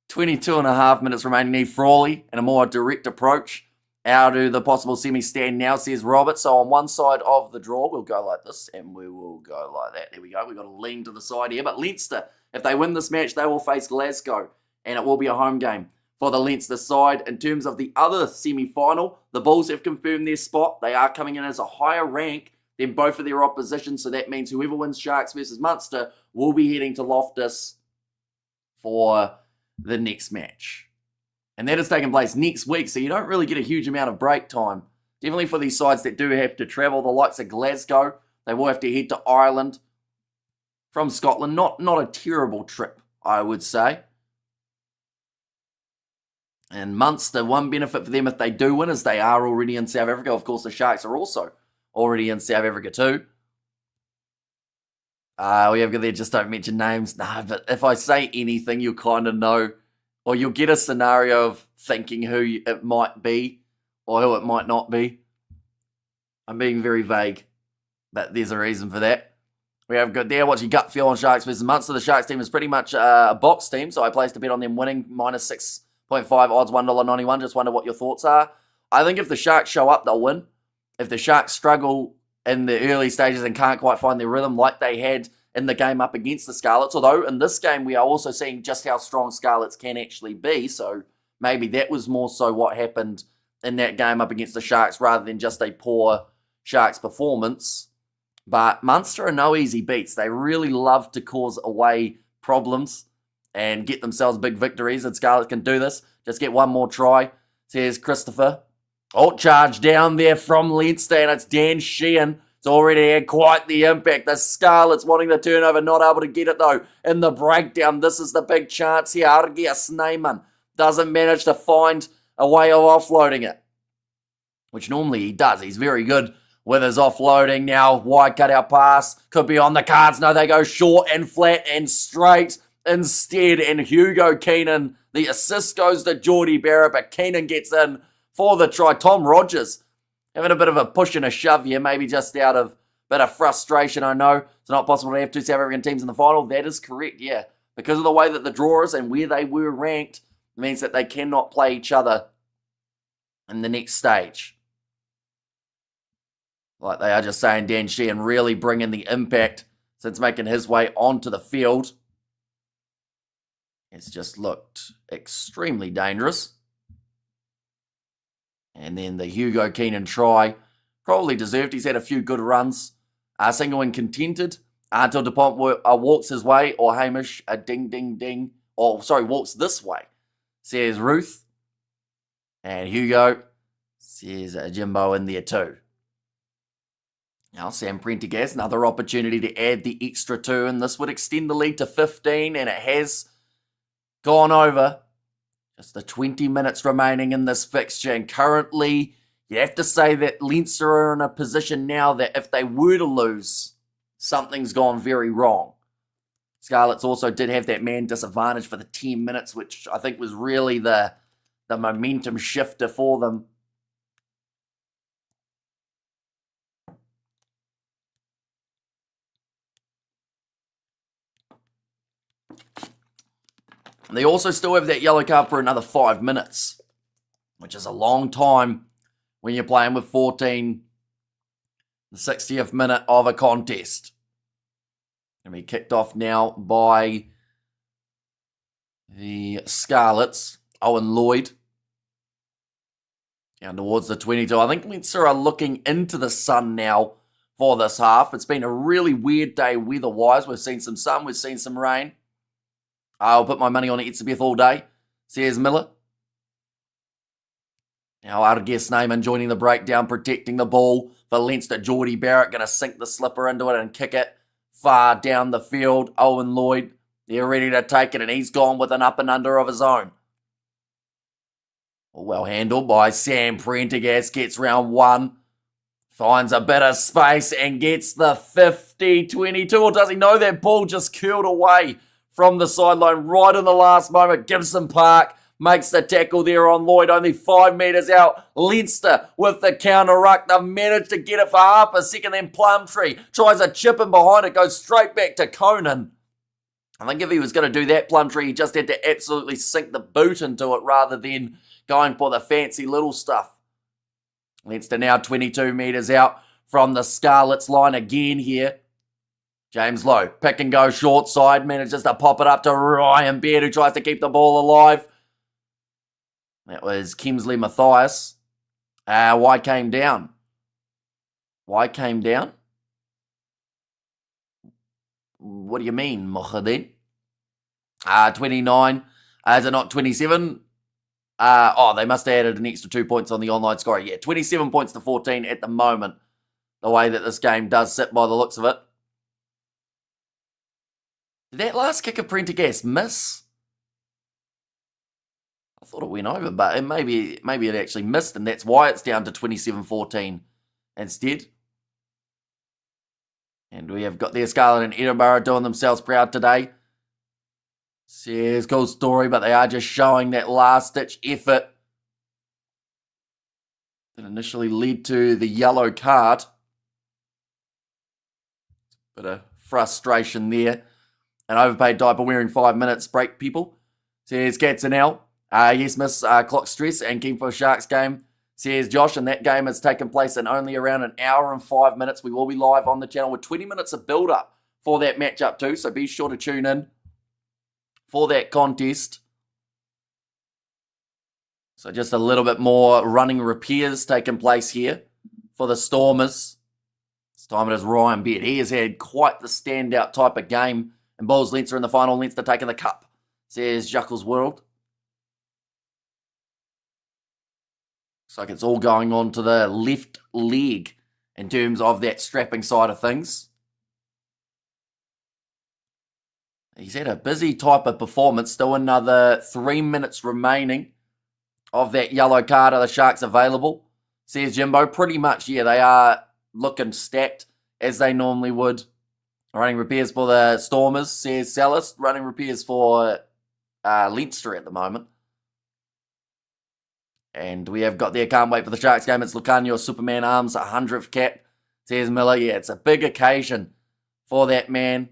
22 and a half minutes remaining. Need Frawley and a more direct approach. Out to the possible semi-stand now, says Robert. So on one side of the draw, we'll go like this, and we will go like that. There we go. We've got to lean to the side here. But Leinster, if they win this match, they will face Glasgow, and it will be a home game for the Leinster side. In terms of the other semi-final, the Bulls have confirmed their spot. They are coming in as a higher rank than both of their opposition, so that means whoever wins Sharks versus Munster will be heading to Loftus for the next match. And that is taking place next week, so you don't really get a huge amount of break time. Definitely for these sides that do have to travel, the likes of Glasgow, they will have to head to Ireland from Scotland. Not a terrible trip, I would say. And Munster, one benefit for them if they do win is they are already in South Africa. Of course, the Sharks are also already in South Africa too. We have there, just don't mention names. No, but if I say anything, you'll kind of know, or you'll get a scenario of thinking who it might be or who it might not be. I'm being very vague, but there's a reason for that. We have got there, what's your gut feel on Sharks versus Munster? The Sharks team is pretty much a box team, so I placed a bet on them winning, minus 6.5 odds, $1.91. Just wonder what your thoughts are. I think if the Sharks show up, they'll win. If the Sharks struggle in the early stages and can't quite find their rhythm like they had in the game up against the Scarlets, although in this game we are also seeing just how strong Scarlets can actually be, so maybe that was more so what happened in that game up against the Sharks rather than just a poor Sharks performance. But Munster are no easy beats. They really love to cause away problems and get themselves big victories, and Scarlets can do this. Just get one more try, says Christopher. Oh, charge down there from Leinster, and it's Dan Sheehan. It's already had quite the impact. The Scarlets wanting the turnover, not able to get it though. In the breakdown, this is the big chance here. Argia Snyman doesn't manage to find a way of offloading it, which normally he does. He's very good with his offloading. Now, wide cutout pass could be on the cards. No, they go short and flat and straight instead. And Hugo Keenan, the assist goes to Geordie Barrett, but Keenan gets in for the try. Tom Rogers having a bit of a push and a shove here, maybe just out of a bit of frustration. I know it's not possible to have two South African teams in the final. That is correct, yeah. Because of the way that the draw is and where they were ranked, means that they cannot play each other in the next stage. Like they are just saying, Dan Sheehan really bringing the impact since making his way onto the field. It's just looked extremely dangerous. And then the Hugo Keenan try, probably deserved. He's had a few good runs. Single and contented until DuPont walks his way, or Hamish, a ding, ding, ding. Or, sorry, walks this way, says Ruth. And Hugo says Jimbo in there too. Now, Sam Prendergast, another opportunity to add the extra 2, and this would extend the lead to 15, and it has gone over. Just the 20 minutes remaining in this fixture, and currently, you have to say that Leinster are in a position now that if they were to lose, something's gone very wrong. Scarlets also did have that man disadvantage for the 10 minutes, which I think was really the momentum shifter for them. They also still have that yellow card for another 5 minutes, which is a long time when you're playing with 14, the 60th minute of a contest. Going to be kicked off now by the Scarlets. Owen Lloyd down towards the 22. I think Leinster are looking into the sun now for this half. It's been a really weird day weather-wise. We've seen some sun, we've seen some rain. I'll put my money on Etzebeth all day, says Miller. Now Argus Neyman joining the breakdown, protecting the ball for Leinster. Geordie Barrett going to sink the slipper into it and kick it far down the field. Owen Lloyd, they're ready to take it, and he's gone with an up and under of his own. Well handled by Sam Prendergast, gets round 1. Finds a bit of space and gets the 50-22. Or does he know that ball just curled away from the sideline right in the last moment? Gibson Park makes the tackle there on Lloyd, only 5 metres out. Leinster with the counter ruck. They've managed to get it for half a second. Then Plumtree tries a chip in behind it, goes straight back to Conan. I think if he was going to do that, Plumtree, he just had to absolutely sink the boot into it rather than going for the fancy little stuff. Leinster now 22 metres out from the Scarlets line again here. James Lowe, pick and go short side, manages to pop it up to Ryan Beard, who tries to keep the ball alive. That was Kemsley Mathias. Why came down? Why came down? What do you mean, Mohadin? 29. Is it not 27? They must have added an extra 2 points on the online score. Yeah, 27 points to 14 at the moment. The way that this game does sit by the looks of it. Did that last kick of Prendergast miss? I thought it went over, but maybe it actually missed, and that's why it's down to 27-14 instead. And we have got the Scarlet and Edinburgh doing themselves proud today. Says cool story, but they are just showing that last-ditch effort that initially led to the yellow card. Bit of frustration there. An overpaid diaper wearing 5 minutes break, people. Says Katzenell. Yes, miss clock stress and keen for a Sharks game. Says Josh, and that game has taken place in only around an hour and 5 minutes. We will be live on the channel with 20 minutes of build-up for that matchup too, so be sure to tune in for that contest. So just a little bit more running repairs taking place here for the Stormers. This time it is Ryan Beard. He has had quite the standout type of game. And bowls Leinster in the final. Leinster taking the cup, says Juckles World. Looks like it's all going on to the left leg in terms of that strapping side of things. He's had a busy type of performance. Still another 3 minutes remaining of that yellow card. Are the Sharks available? Says Jimbo. Pretty much, yeah, they are looking stacked as they normally would. Running repairs for the Stormers, says Salas. Running repairs for Leinster at the moment. And we have got there, can't wait for the Sharks game. It's Lucanio Superman Arms, 100th cap, says Miller. Yeah, it's a big occasion for that man.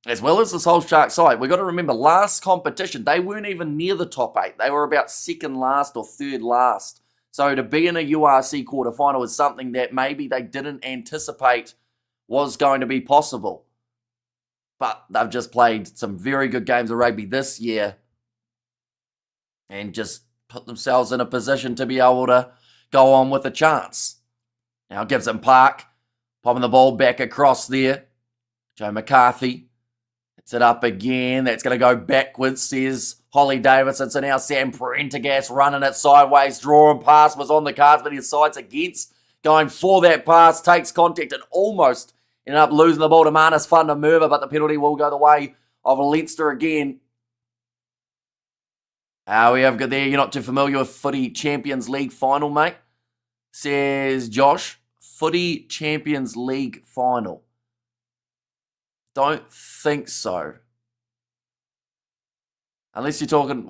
as well as this whole Shark side. We've got to remember, last competition, they weren't even near the top 8. They were about second last or third last. So to be in a URC quarterfinal is something that maybe they didn't anticipate was going to be possible. But they've just played some very good games of rugby this year and just put themselves in a position to be able to go on with a chance. Now Gibson Park popping the ball back across there. Joe McCarthy hits it up again. That's going to go backwards, says Holly Davidson. So now Sam Prendergast running it sideways. Drawing pass was on the cards, but he decides against going for that pass. Takes contact and almost ended up losing the ball to Manus van der Merwe, but the penalty will go the way of Leinster again. We have got there, you're not too familiar with Footy Champions League final, mate? Says Josh. Footy Champions League final. Don't think so. Unless you're talking,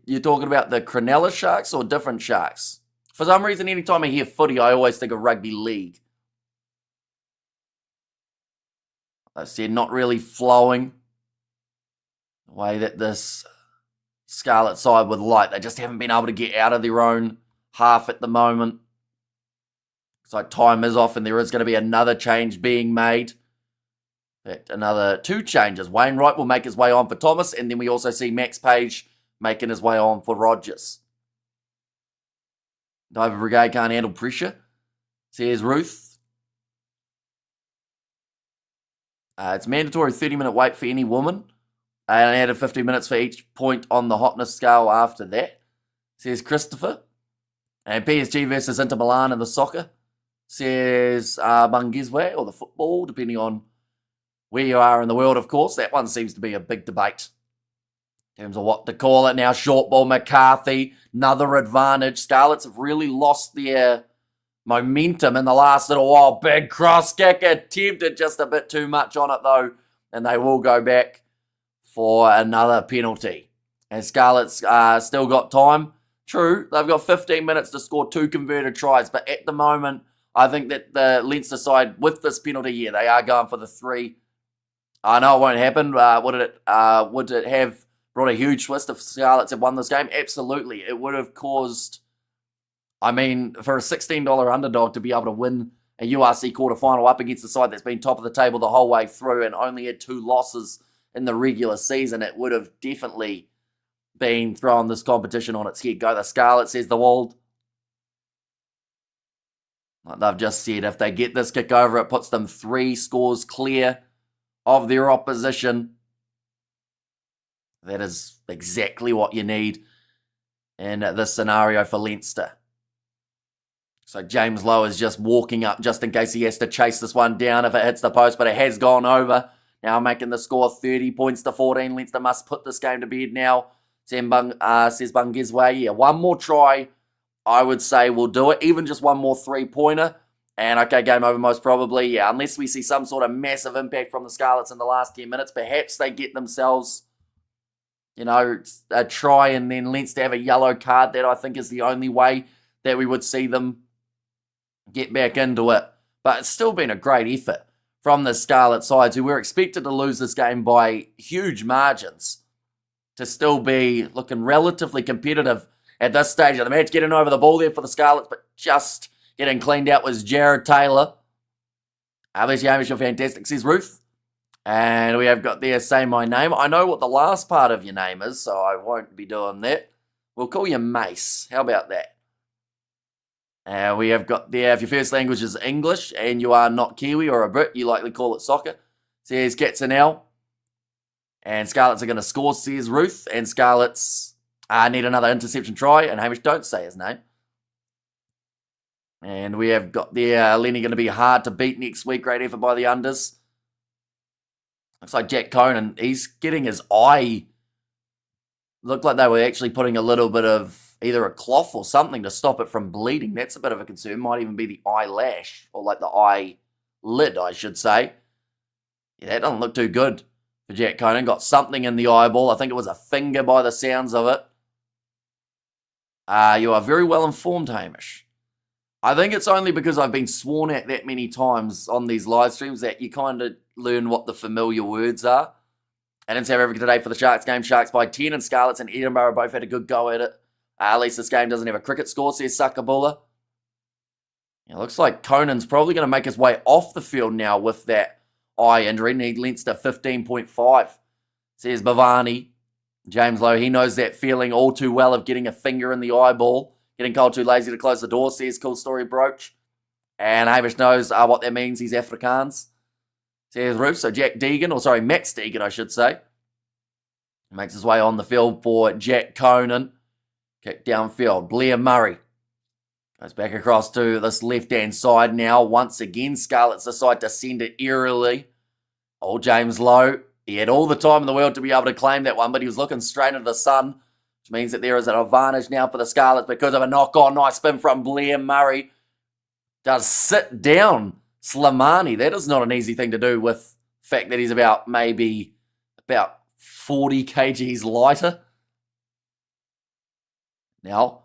you're talking about the Cronulla Sharks or different Sharks? For some reason, anytime I hear footy, I always think of rugby league. I said not really flowing the way that this Scarlet side would like. They just haven't been able to get out of their own half at the moment. Looks like time is off and there is going to be another change being made. Another 2 changes. Wainwright will make his way on for Thomas, and then we also see Max Page making his way on for Rogers. Diver Brigade can't handle pressure, says Ruth. It's mandatory 30-minute wait for any woman. And added 15 minutes for each point on the hotness scale after that, says Christopher. And PSG versus Inter Milan in the soccer, says Bangizwe, or the football, depending on where you are in the world, of course. That one seems to be a big debate in terms of what to call it now. Short ball, McCarthy, another advantage. Scarlets have really lost their momentum in the last little while. Big cross kick attempted, just a bit too much on it though, and they will go back for another penalty. And Scarlets still got time. True, they've got 15 minutes to score 2 converted tries, but at the moment, I think that the Leinster side, with this penalty, they are going for the 3. I know it won't happen. Would it have brought a huge twist if Scarlets had won this game? Absolutely. It would have caused, for a $16 underdog to be able to win a URC quarterfinal up against the side that's been top of the table the whole way through and only had 2 losses in the regular season, it would have definitely been throwing this competition on its head. Go the Scarlets, says the Wald. Like they've just said, if they get this kick over, it puts them 3 scores clear of their opposition. That is exactly what you need in this scenario for Leinster. So James Lowe is just walking up just in case he has to chase this one down if it hits the post, but it has gone over. Now making the score 30 points to 14. Leinster must put this game to bed now. Says Bangizwe. Yeah, one more try, I would say, will do it. Even just one more 3-pointer. And okay, game over most probably. Yeah, unless we see some sort of massive impact from the Scarlets in the last 10 minutes. Perhaps they get themselves, a try and then Leinster have a yellow card. That I think is the only way that we would see them get back into it. But it's still been a great effort from the Scarlet sides, who were expected to lose this game by huge margins, to still be looking relatively competitive at this stage of the match. Getting over the ball there for the Scarlets, but just getting cleaned out was Jared Taylor. Alicia Hamish, you're fantastic, says Ruth. And we have got there, say my name. I know what the last part of your name is, so I won't be doing that. We'll call you Mace. How about that? We have got there, if your first language is English and you are not Kiwi or a Brit, you likely call it soccer. Says Katzenell. And Scarlets are going to score, says Ruth. And Scarlets need another interception try. And Hamish, don't say his name. And we have got there, Lenny going to be hard to beat next week. Great effort by the unders. Looks like Jack Conan, he's getting his eye. Looked like they were actually putting a little bit of either a cloth or something to stop it from bleeding. That's a bit of a concern. Might even be the eyelash, or like the eyelid, I should say. Yeah, that doesn't look too good for Jack Conan. Got something in the eyeball. I think it was a finger by the sounds of it. You are very well informed, Hamish. I think it's only because I've been sworn at that many times on these live streams that you kind of learn what the familiar words are. And in South Africa today for the Sharks game, Sharks by 10, and Scarlets and Edinburgh both had a good go at it. At least this game doesn't have a cricket score, says Sakabula. It looks like Conan's probably going to make his way off the field now with that eye injury. Need Leinster 15.5, says Bhavani. James Lowe, he knows that feeling all too well of getting a finger in the eyeball. Getting cold, too lazy to close the door, says Cool Story Brooch. And Hamish knows what that means. He's Afrikaans, says Roof. So Max Deegan, I should say. Makes his way on the field for Jack Conan. Kick downfield. Blair Murray goes back across to this left-hand side now. Once again, Scarlets decide to send it eerily. Old James Lowe, he had all the time in the world to be able to claim that one, but he was looking straight into the sun, which means that there is an advantage now for the Scarlets because of a knock-on. Nice spin from Blair Murray. Does sit down Slimani. That is not an easy thing to do with the fact that he's about 40 kgs lighter. Now,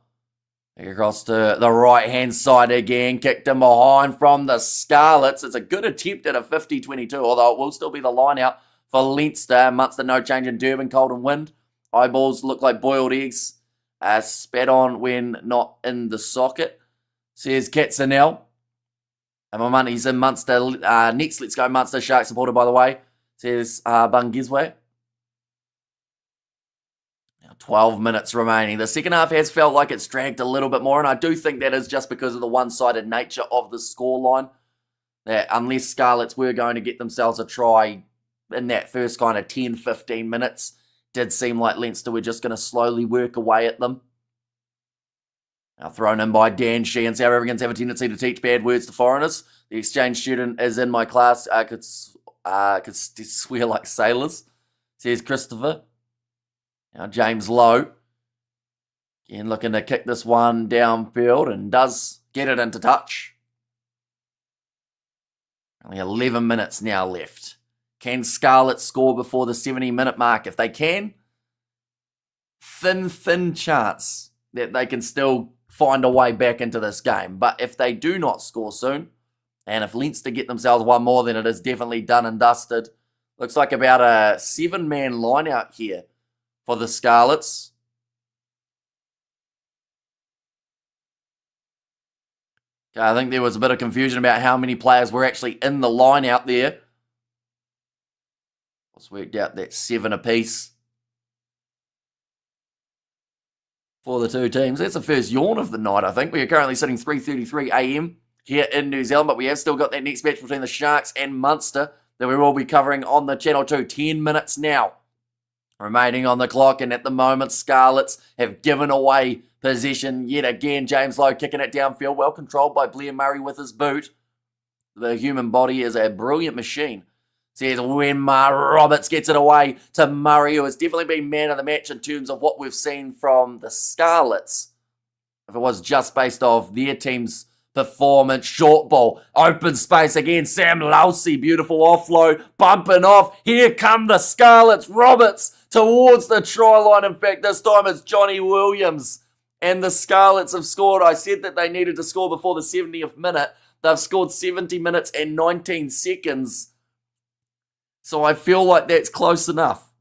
across to the right-hand side again. Kicked him behind from the Scarlets. It's a good attempt at a 50-22, although it will still be the line out for Leinster. Munster, no change in Durban, cold and wind. Eyeballs look like boiled eggs. Spat on when not in the socket, says Katzenell. And my money's in Munster. Next, let's go Munster. Sharks supported, by the way, says Bungizwe. 12 minutes remaining. The second half has felt like it's dragged a little bit more, and I do think that is just because of the one-sided nature of the scoreline. That unless Scarlets were going to get themselves a try in that first kind of 10-15 minutes, did seem like Leinster were just going to slowly work away at them. Now thrown in by Dan Sheehan. South Africans have a tendency to teach bad words to foreigners. The exchange student is in my class. Could swear like sailors, says Christopher. Now James Lowe, again looking to kick this one downfield and does get it into touch. Only 11 minutes now left. Can Scarlets score before the 70-minute mark? If they can, thin chance that they can still find a way back into this game. But if they do not score soon, and if Leinster get themselves one more, then it is definitely done and dusted. Looks like about a 7-man line out here for the Scarlets. Okay, I think there was a bit of confusion about how many players were actually in the line out there. Let's work out that 7 apiece for the two teams. That's the first yawn of the night, I think. We are currently sitting 3:33 a.m. here in New Zealand, but we have still got that next match between the Sharks and Munster that we will be covering on the Channel 2. 10 minutes now remaining on the clock, and at the moment, Scarlets have given away possession yet again. James Lowe kicking it downfield, well controlled by Blair Murray with his boot. The human body is a brilliant machine. Says when Roberts gets it away to Murray, who has definitely been man of the match in terms of what we've seen from the Scarlets. If it was just based off their team's performance, short ball, open space again. Sam Lousy, beautiful offload, bumping off. Here come the Scarlets. Roberts towards the try line. In fact, this time it's Johnny Williams. And the Scarlets have scored. I said that they needed to score before the 70th minute. They've scored 70 minutes and 19 seconds. So I feel like that's close enough.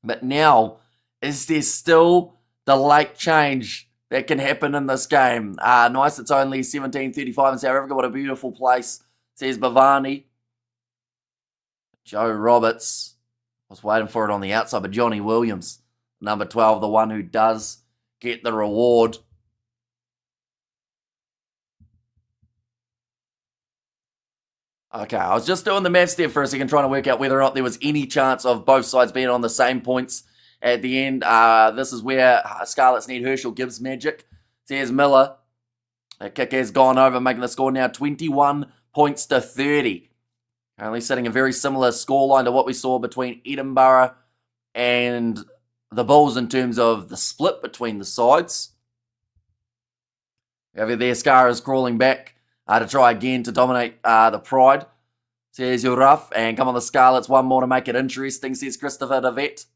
But now, is there still the late change that can happen in this game? Nice, it's only 17:35 in South Africa. What a beautiful place, says Bhavani. Joe Roberts was waiting for it on the outside, but Johnny Williams, number 12, the one who does get the reward. Okay, I was just doing the maths there for a second, trying to work out whether or not there was any chance of both sides being on the same points at the end. This is where Scarlets need Herschel Gibbs magic. Says Miller. That kick has gone over, making the score now 21 points to 30. Currently setting a very similar scoreline to what we saw between Edinburgh and the Bulls in terms of the split between the sides. Over there, Scar is crawling back to try again to dominate the Pride. Says you're rough. And come on, the Scarlets. One more to make it interesting, says Christopher DeVette.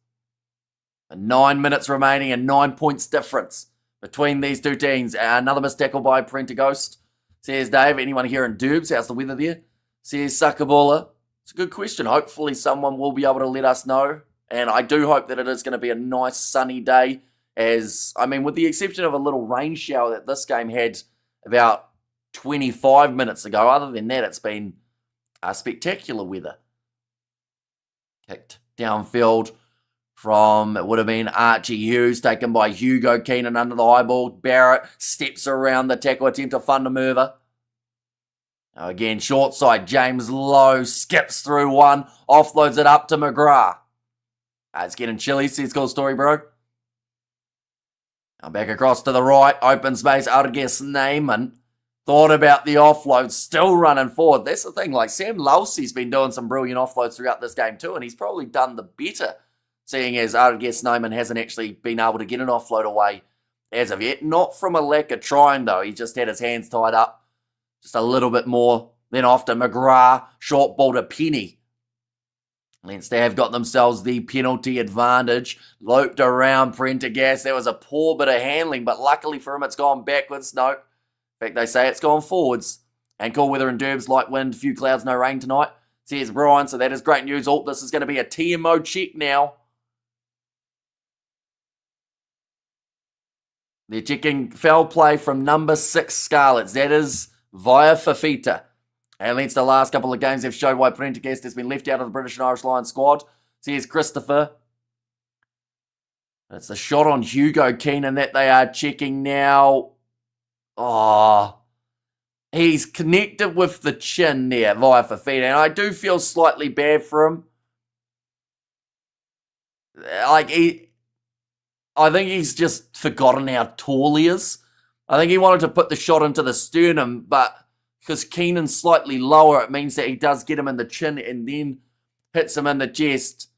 9 minutes remaining and 9 points difference between these two teams. Another missed tackle by Prenderghost. Says Dave, anyone here in Durbs? How's the weather there? Says Sakabula. It's a good question. Hopefully someone will be able to let us know And I do hope that it is going to be a nice sunny day. With the exception of a little rain shower that this game had about 25 minutes ago, other than that, it's been spectacular weather. Kicked downfield from, it would have been Archie Hughes, taken by Hugo Keenan under the high ball. Barrett steps around the tackle, attempt to fund a mover. Now again, short side, James Lowe skips through one, offloads it up to McGrath. It's getting chilly, says Cool Story Bro. Now back across to the right, open space, Argus Neyman. Thought about the offload, still running forward. That's the thing, like Sam Lowsey's been doing some brilliant offloads throughout this game too, and he's probably done the better, seeing as Argus Neyman hasn't actually been able to get an offload away as of yet. Not from a lack of trying though, he just had his hands tied up just a little bit more. Then off to McGrath, short ball to Penny. Leinster have got themselves the penalty advantage. Loped around Prendergast. That was a poor bit of handling, but luckily for him, it's gone backwards. No. In fact, they say it's gone forwards. And cool weather in Derbs, light wind, few clouds, no rain tonight. Says Brian, so that is great news. Oh, this is going to be a TMO check now. They're checking foul play from number 6 Scarlets. That is via Fafita. And Leinster the last couple of games have showed why Prendergast has been left out of the British and Irish Lions squad. Says Christopher. It's the shot on Hugo Keenan that they are checking now. Oh, he's connected with the chin there via Fafita. And I do feel slightly bad for him. I think he's just forgotten how tall he is. I think he wanted to put the shot into the sternum, but because Keenan's slightly lower, it means that he does get him in the chin and then hits him in the chest.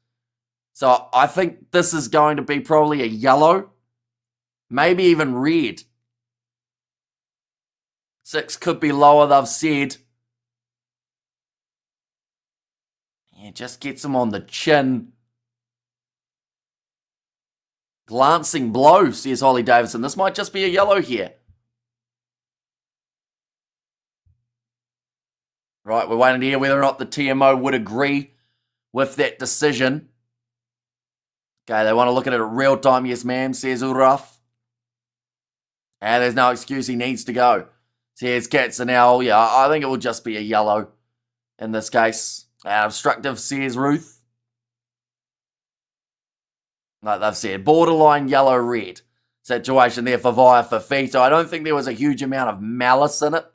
So I think this is going to be probably a yellow, maybe even red. 6 could be lower, they've said. Yeah, just gets him on the chin. Glancing blow, says Holly Davison. This might just be a yellow here. Right, we're waiting to hear whether or not the TMO would agree with that decision. Okay, they want to look at it in real time. Yes, ma'am, says Uraf. And there's no excuse, he needs to go. Says Katzenell. Yeah, I think it will just be a yellow in this case. Obstructive, says Ruth. Like they've said, borderline yellow-red situation there for Via Fafita. I don't think there was a huge amount of malice in it.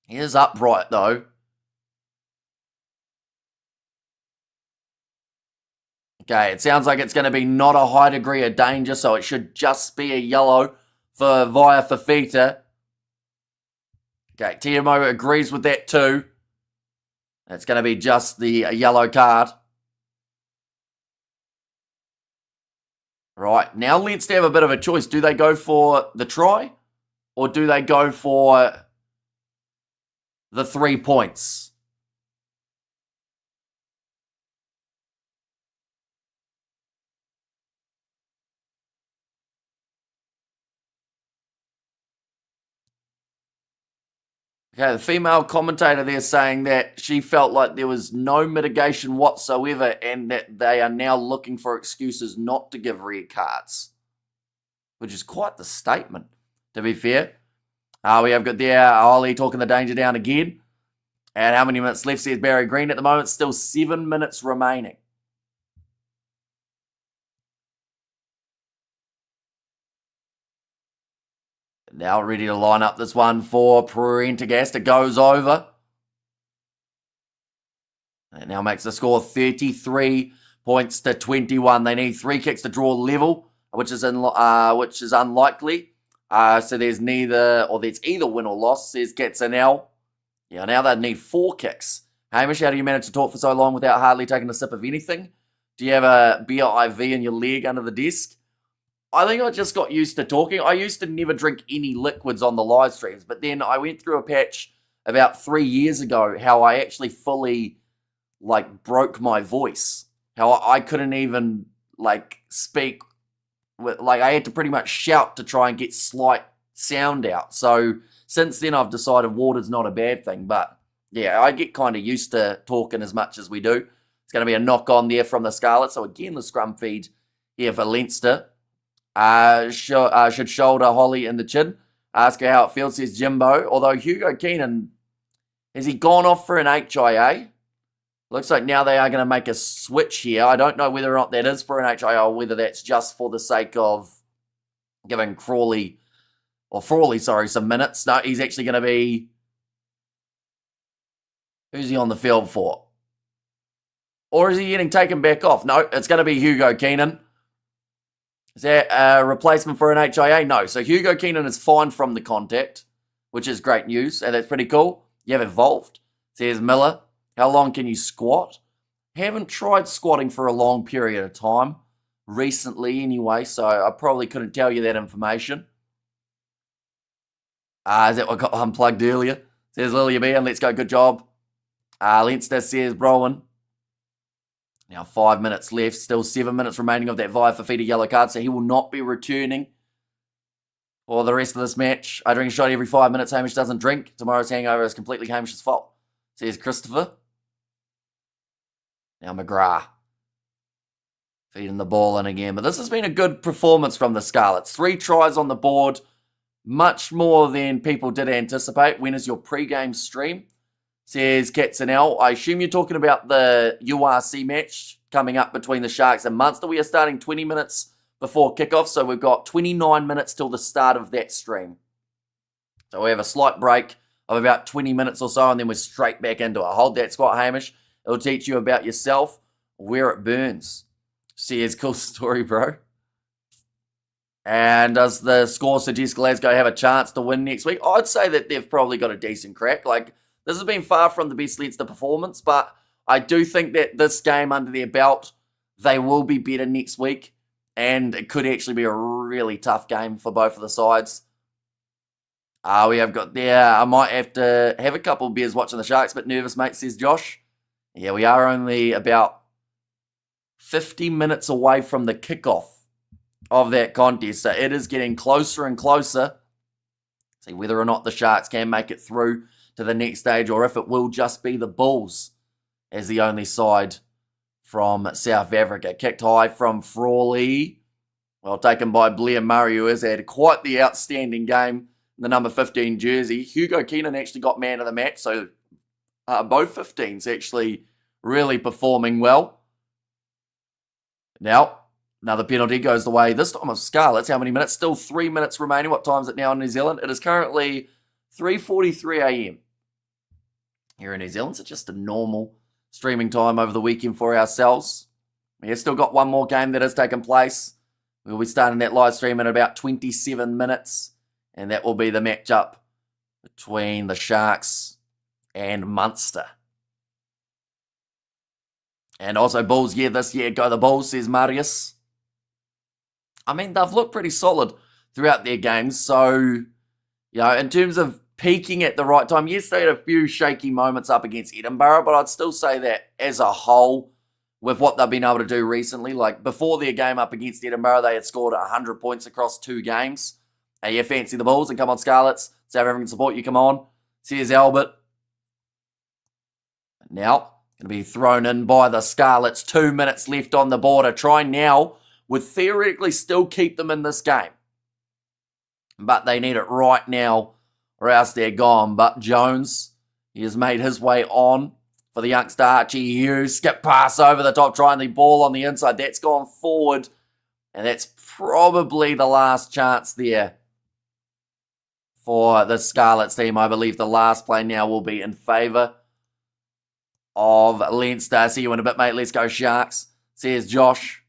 He is upright, though. Okay, it sounds like it's going to be not a high degree of danger, so it should just be a yellow for Via Fafita. Okay, TMO agrees with that too. It's going to be just the yellow card. Right, now Leinster have a bit of a choice. Do they go for the try or do they go for the 3 points? Okay, the female commentator there saying that she felt like there was no mitigation whatsoever and that they are now looking for excuses not to give red cards. Which is quite the statement, to be fair. We have got there Ollie talking the danger down again. And how many minutes left, says Barry Green at the moment? Still 7 minutes remaining. Now ready to line up this one for Prendergast. It goes over. It now makes the score 33 points to 21. They need 3 kicks to draw level, which is unlikely. So there's either win or loss, says Katzenell. Yeah, now they need 4 kicks. Hamish, how do you manage to talk for so long without hardly taking a sip of anything? Do you have a beer IV in your leg under the desk? I think I just got used to talking. I used to never drink any liquids on the live streams, but then I went through a patch about 3 years ago how I actually fully, broke my voice. How I couldn't even, speak. I had to pretty much shout to try and get slight sound out. So since then I've decided water's not a bad thing, but yeah, I get kind of used to talking as much as we do. It's going to be a knock on there from the Scarlets. So again, the scrum feed here for Leinster. Should shoulder Holly in the chin. Ask her how it feels, says Jimbo. Although Hugo Keenan, has he gone off for an HIA? Looks like now they are going to make a switch here. I don't know whether or not that is for an HIA or whether that's just for the sake of giving Frawley, some minutes. No, he's actually going to be... Who's he on the field for? Or is he getting taken back off? No, it's going to be Hugo Keenan. Is that a replacement for an HIA? No. So Hugo Keenan is fine from the contact, which is great news, and that's pretty cool. You have evolved. Says Miller. How long can you squat? Haven't tried squatting for a long period of time. Recently, anyway, so I probably couldn't tell you that information. Is that what got unplugged earlier? Says Lilia B, and let's go, good job. Leinster says Browan. Now 5 minutes left, still 7 minutes remaining of that Via Fafita yellow card, so he will not be returning for the rest of this match. I drink a shot every 5 minutes, Hamish doesn't drink. Tomorrow's hangover is completely Hamish's fault, says Christopher. Now McGrath feeding the ball in again, but this has been a good performance from the Scarlets. 3 tries on the board, much more than people did anticipate. When is your pre-game stream? Says Katzenell. I assume you're talking about the URC match coming up between the Sharks and Munster. We are starting 20 minutes before kickoff, so we've got 29 minutes till the start of that stream. So we have a slight break of about 20 minutes or so, and then we're straight back into it. Hold that squat, Hamish. It'll teach you about yourself, where it burns. Says, cool story, bro. And does the score suggest Glasgow have a chance to win next week? I'd say that they've probably got a decent crack. Like, this has been far from the best Leinster performance, but I do think that this game under their belt, they will be better next week, and it could actually be a really tough game for both of the sides. We have got there, I might have to have a couple of beers watching the Sharks, but nervous, mate, says Josh. Yeah, we are only about 50 minutes away from the kickoff of that contest, so it is getting closer and closer. See whether or not the Sharks can make it through to the next stage, or if it will just be the Bulls as the only side from South Africa. Kicked high from Frawley. Well taken by Blair Murray, who has had quite the outstanding game in the number 15 jersey. Hugo Keenan actually got man of the match, so both 15s actually really performing well. Now, another penalty goes the way, this time of Scarlets. How many minutes? Still 3 minutes remaining. What time is it now in New Zealand? It is currently 3:43 a.m. here in New Zealand. So just a normal streaming time over the weekend for ourselves. We have still got one more game that has taken place. We'll be starting that live stream in about 27 minutes. And that will be the matchup between the Sharks and Munster. And also Bulls, yeah, this year go the Bulls, says Marius. I mean, they've looked pretty solid throughout their games. So, you know, in terms of peaking at the right time, yes, they had a few shaky moments up against Edinburgh, but I'd still say that as a whole, with what they've been able to do recently, like before their game up against Edinburgh, they had scored 100 points across 2 games. Hey, you fancy the Bulls? And come on, Scarlets. South African support, you come on. Says Albert. Now, going to be thrown in by the Scarlets. 2 minutes left on the border. Try now would theoretically still keep them in this game. But they need it right now or else they're gone. But Jones, he has made his way on for the youngster Archie Hughes. Skip pass over the top, trying the ball on the inside. That's gone forward. And that's probably the last chance there for the Scarlets team. I believe the last play now will be in favour of Leinster. See you in a bit, mate. Let's go Sharks, says Josh.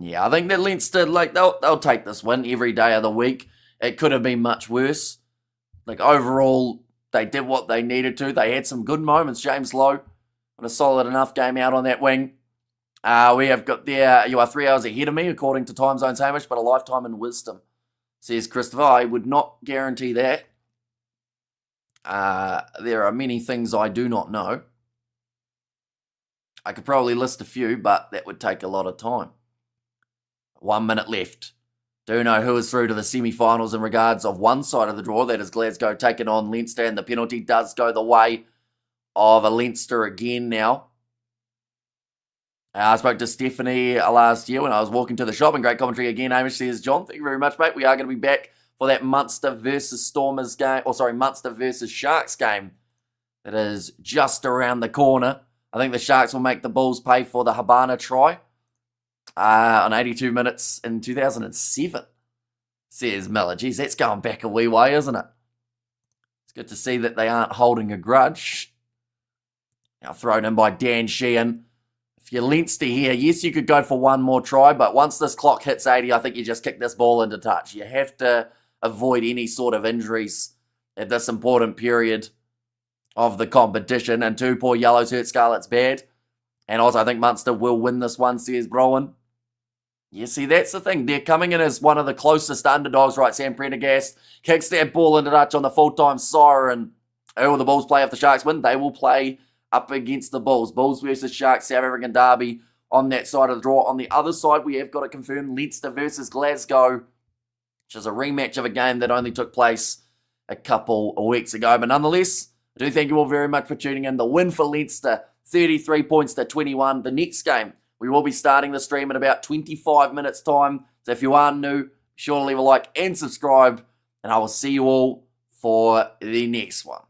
Yeah, I think that Leinster, like, they'll take this win every day of the week. It could have been much worse. Like, overall, they did what they needed to. They had some good moments. James Lowe on a solid enough game out on that wing. We have got there, you are 3 hours ahead of me, according to Time Zones Hamish, but a lifetime in wisdom, says Christopher. I would not guarantee that. There are many things I do not know. I could probably list a few, but that would take a lot of time. 1 minute left. Do know who is through to the semi-finals in regards of one side of the draw. That is Glasgow taking on Leinster, and the penalty does go the way of a Leinster again now. I spoke to Stephanie last year when I was walking to the shop, and great commentary again. Hamish says, John, thank you very much, mate. We are going to be back for that Munster versus Stormers game, Munster versus Sharks game that is just around the corner. I think the Sharks will make the Bulls pay for the Habana try on 82 minutes in 2007, says Miller. Geez, that's going back a wee way, isn't it? It's good to see that they aren't holding a grudge. Now thrown in by Dan Sheehan. If you're Leinster here, yes, you could go for one more try, but once this clock hits 80, I think you just kick this ball into touch. You have to avoid any sort of injuries at this important period of the competition, and 2 poor yellows hurt Scarlets bad. And also, I think Munster will win this one, says Browan. You see, that's the thing. They're coming in as one of the closest underdogs, right? Sam Prendergast kicks that ball into touch on the full-time siren. Who will the Bulls play if the Sharks win? They will play up against the Bulls. Bulls versus Sharks, South African derby on that side of the draw. On the other side, we have got to confirm Leinster versus Glasgow, which is a rematch of a game that only took place a couple of weeks ago. But nonetheless, I do thank you all very much for tuning in. The win for Leinster, 33 points to 21. The next game, we will be starting the stream in about 25 minutes' time. So if you are new, be sure to leave a like and subscribe. And I will see you all for the next one.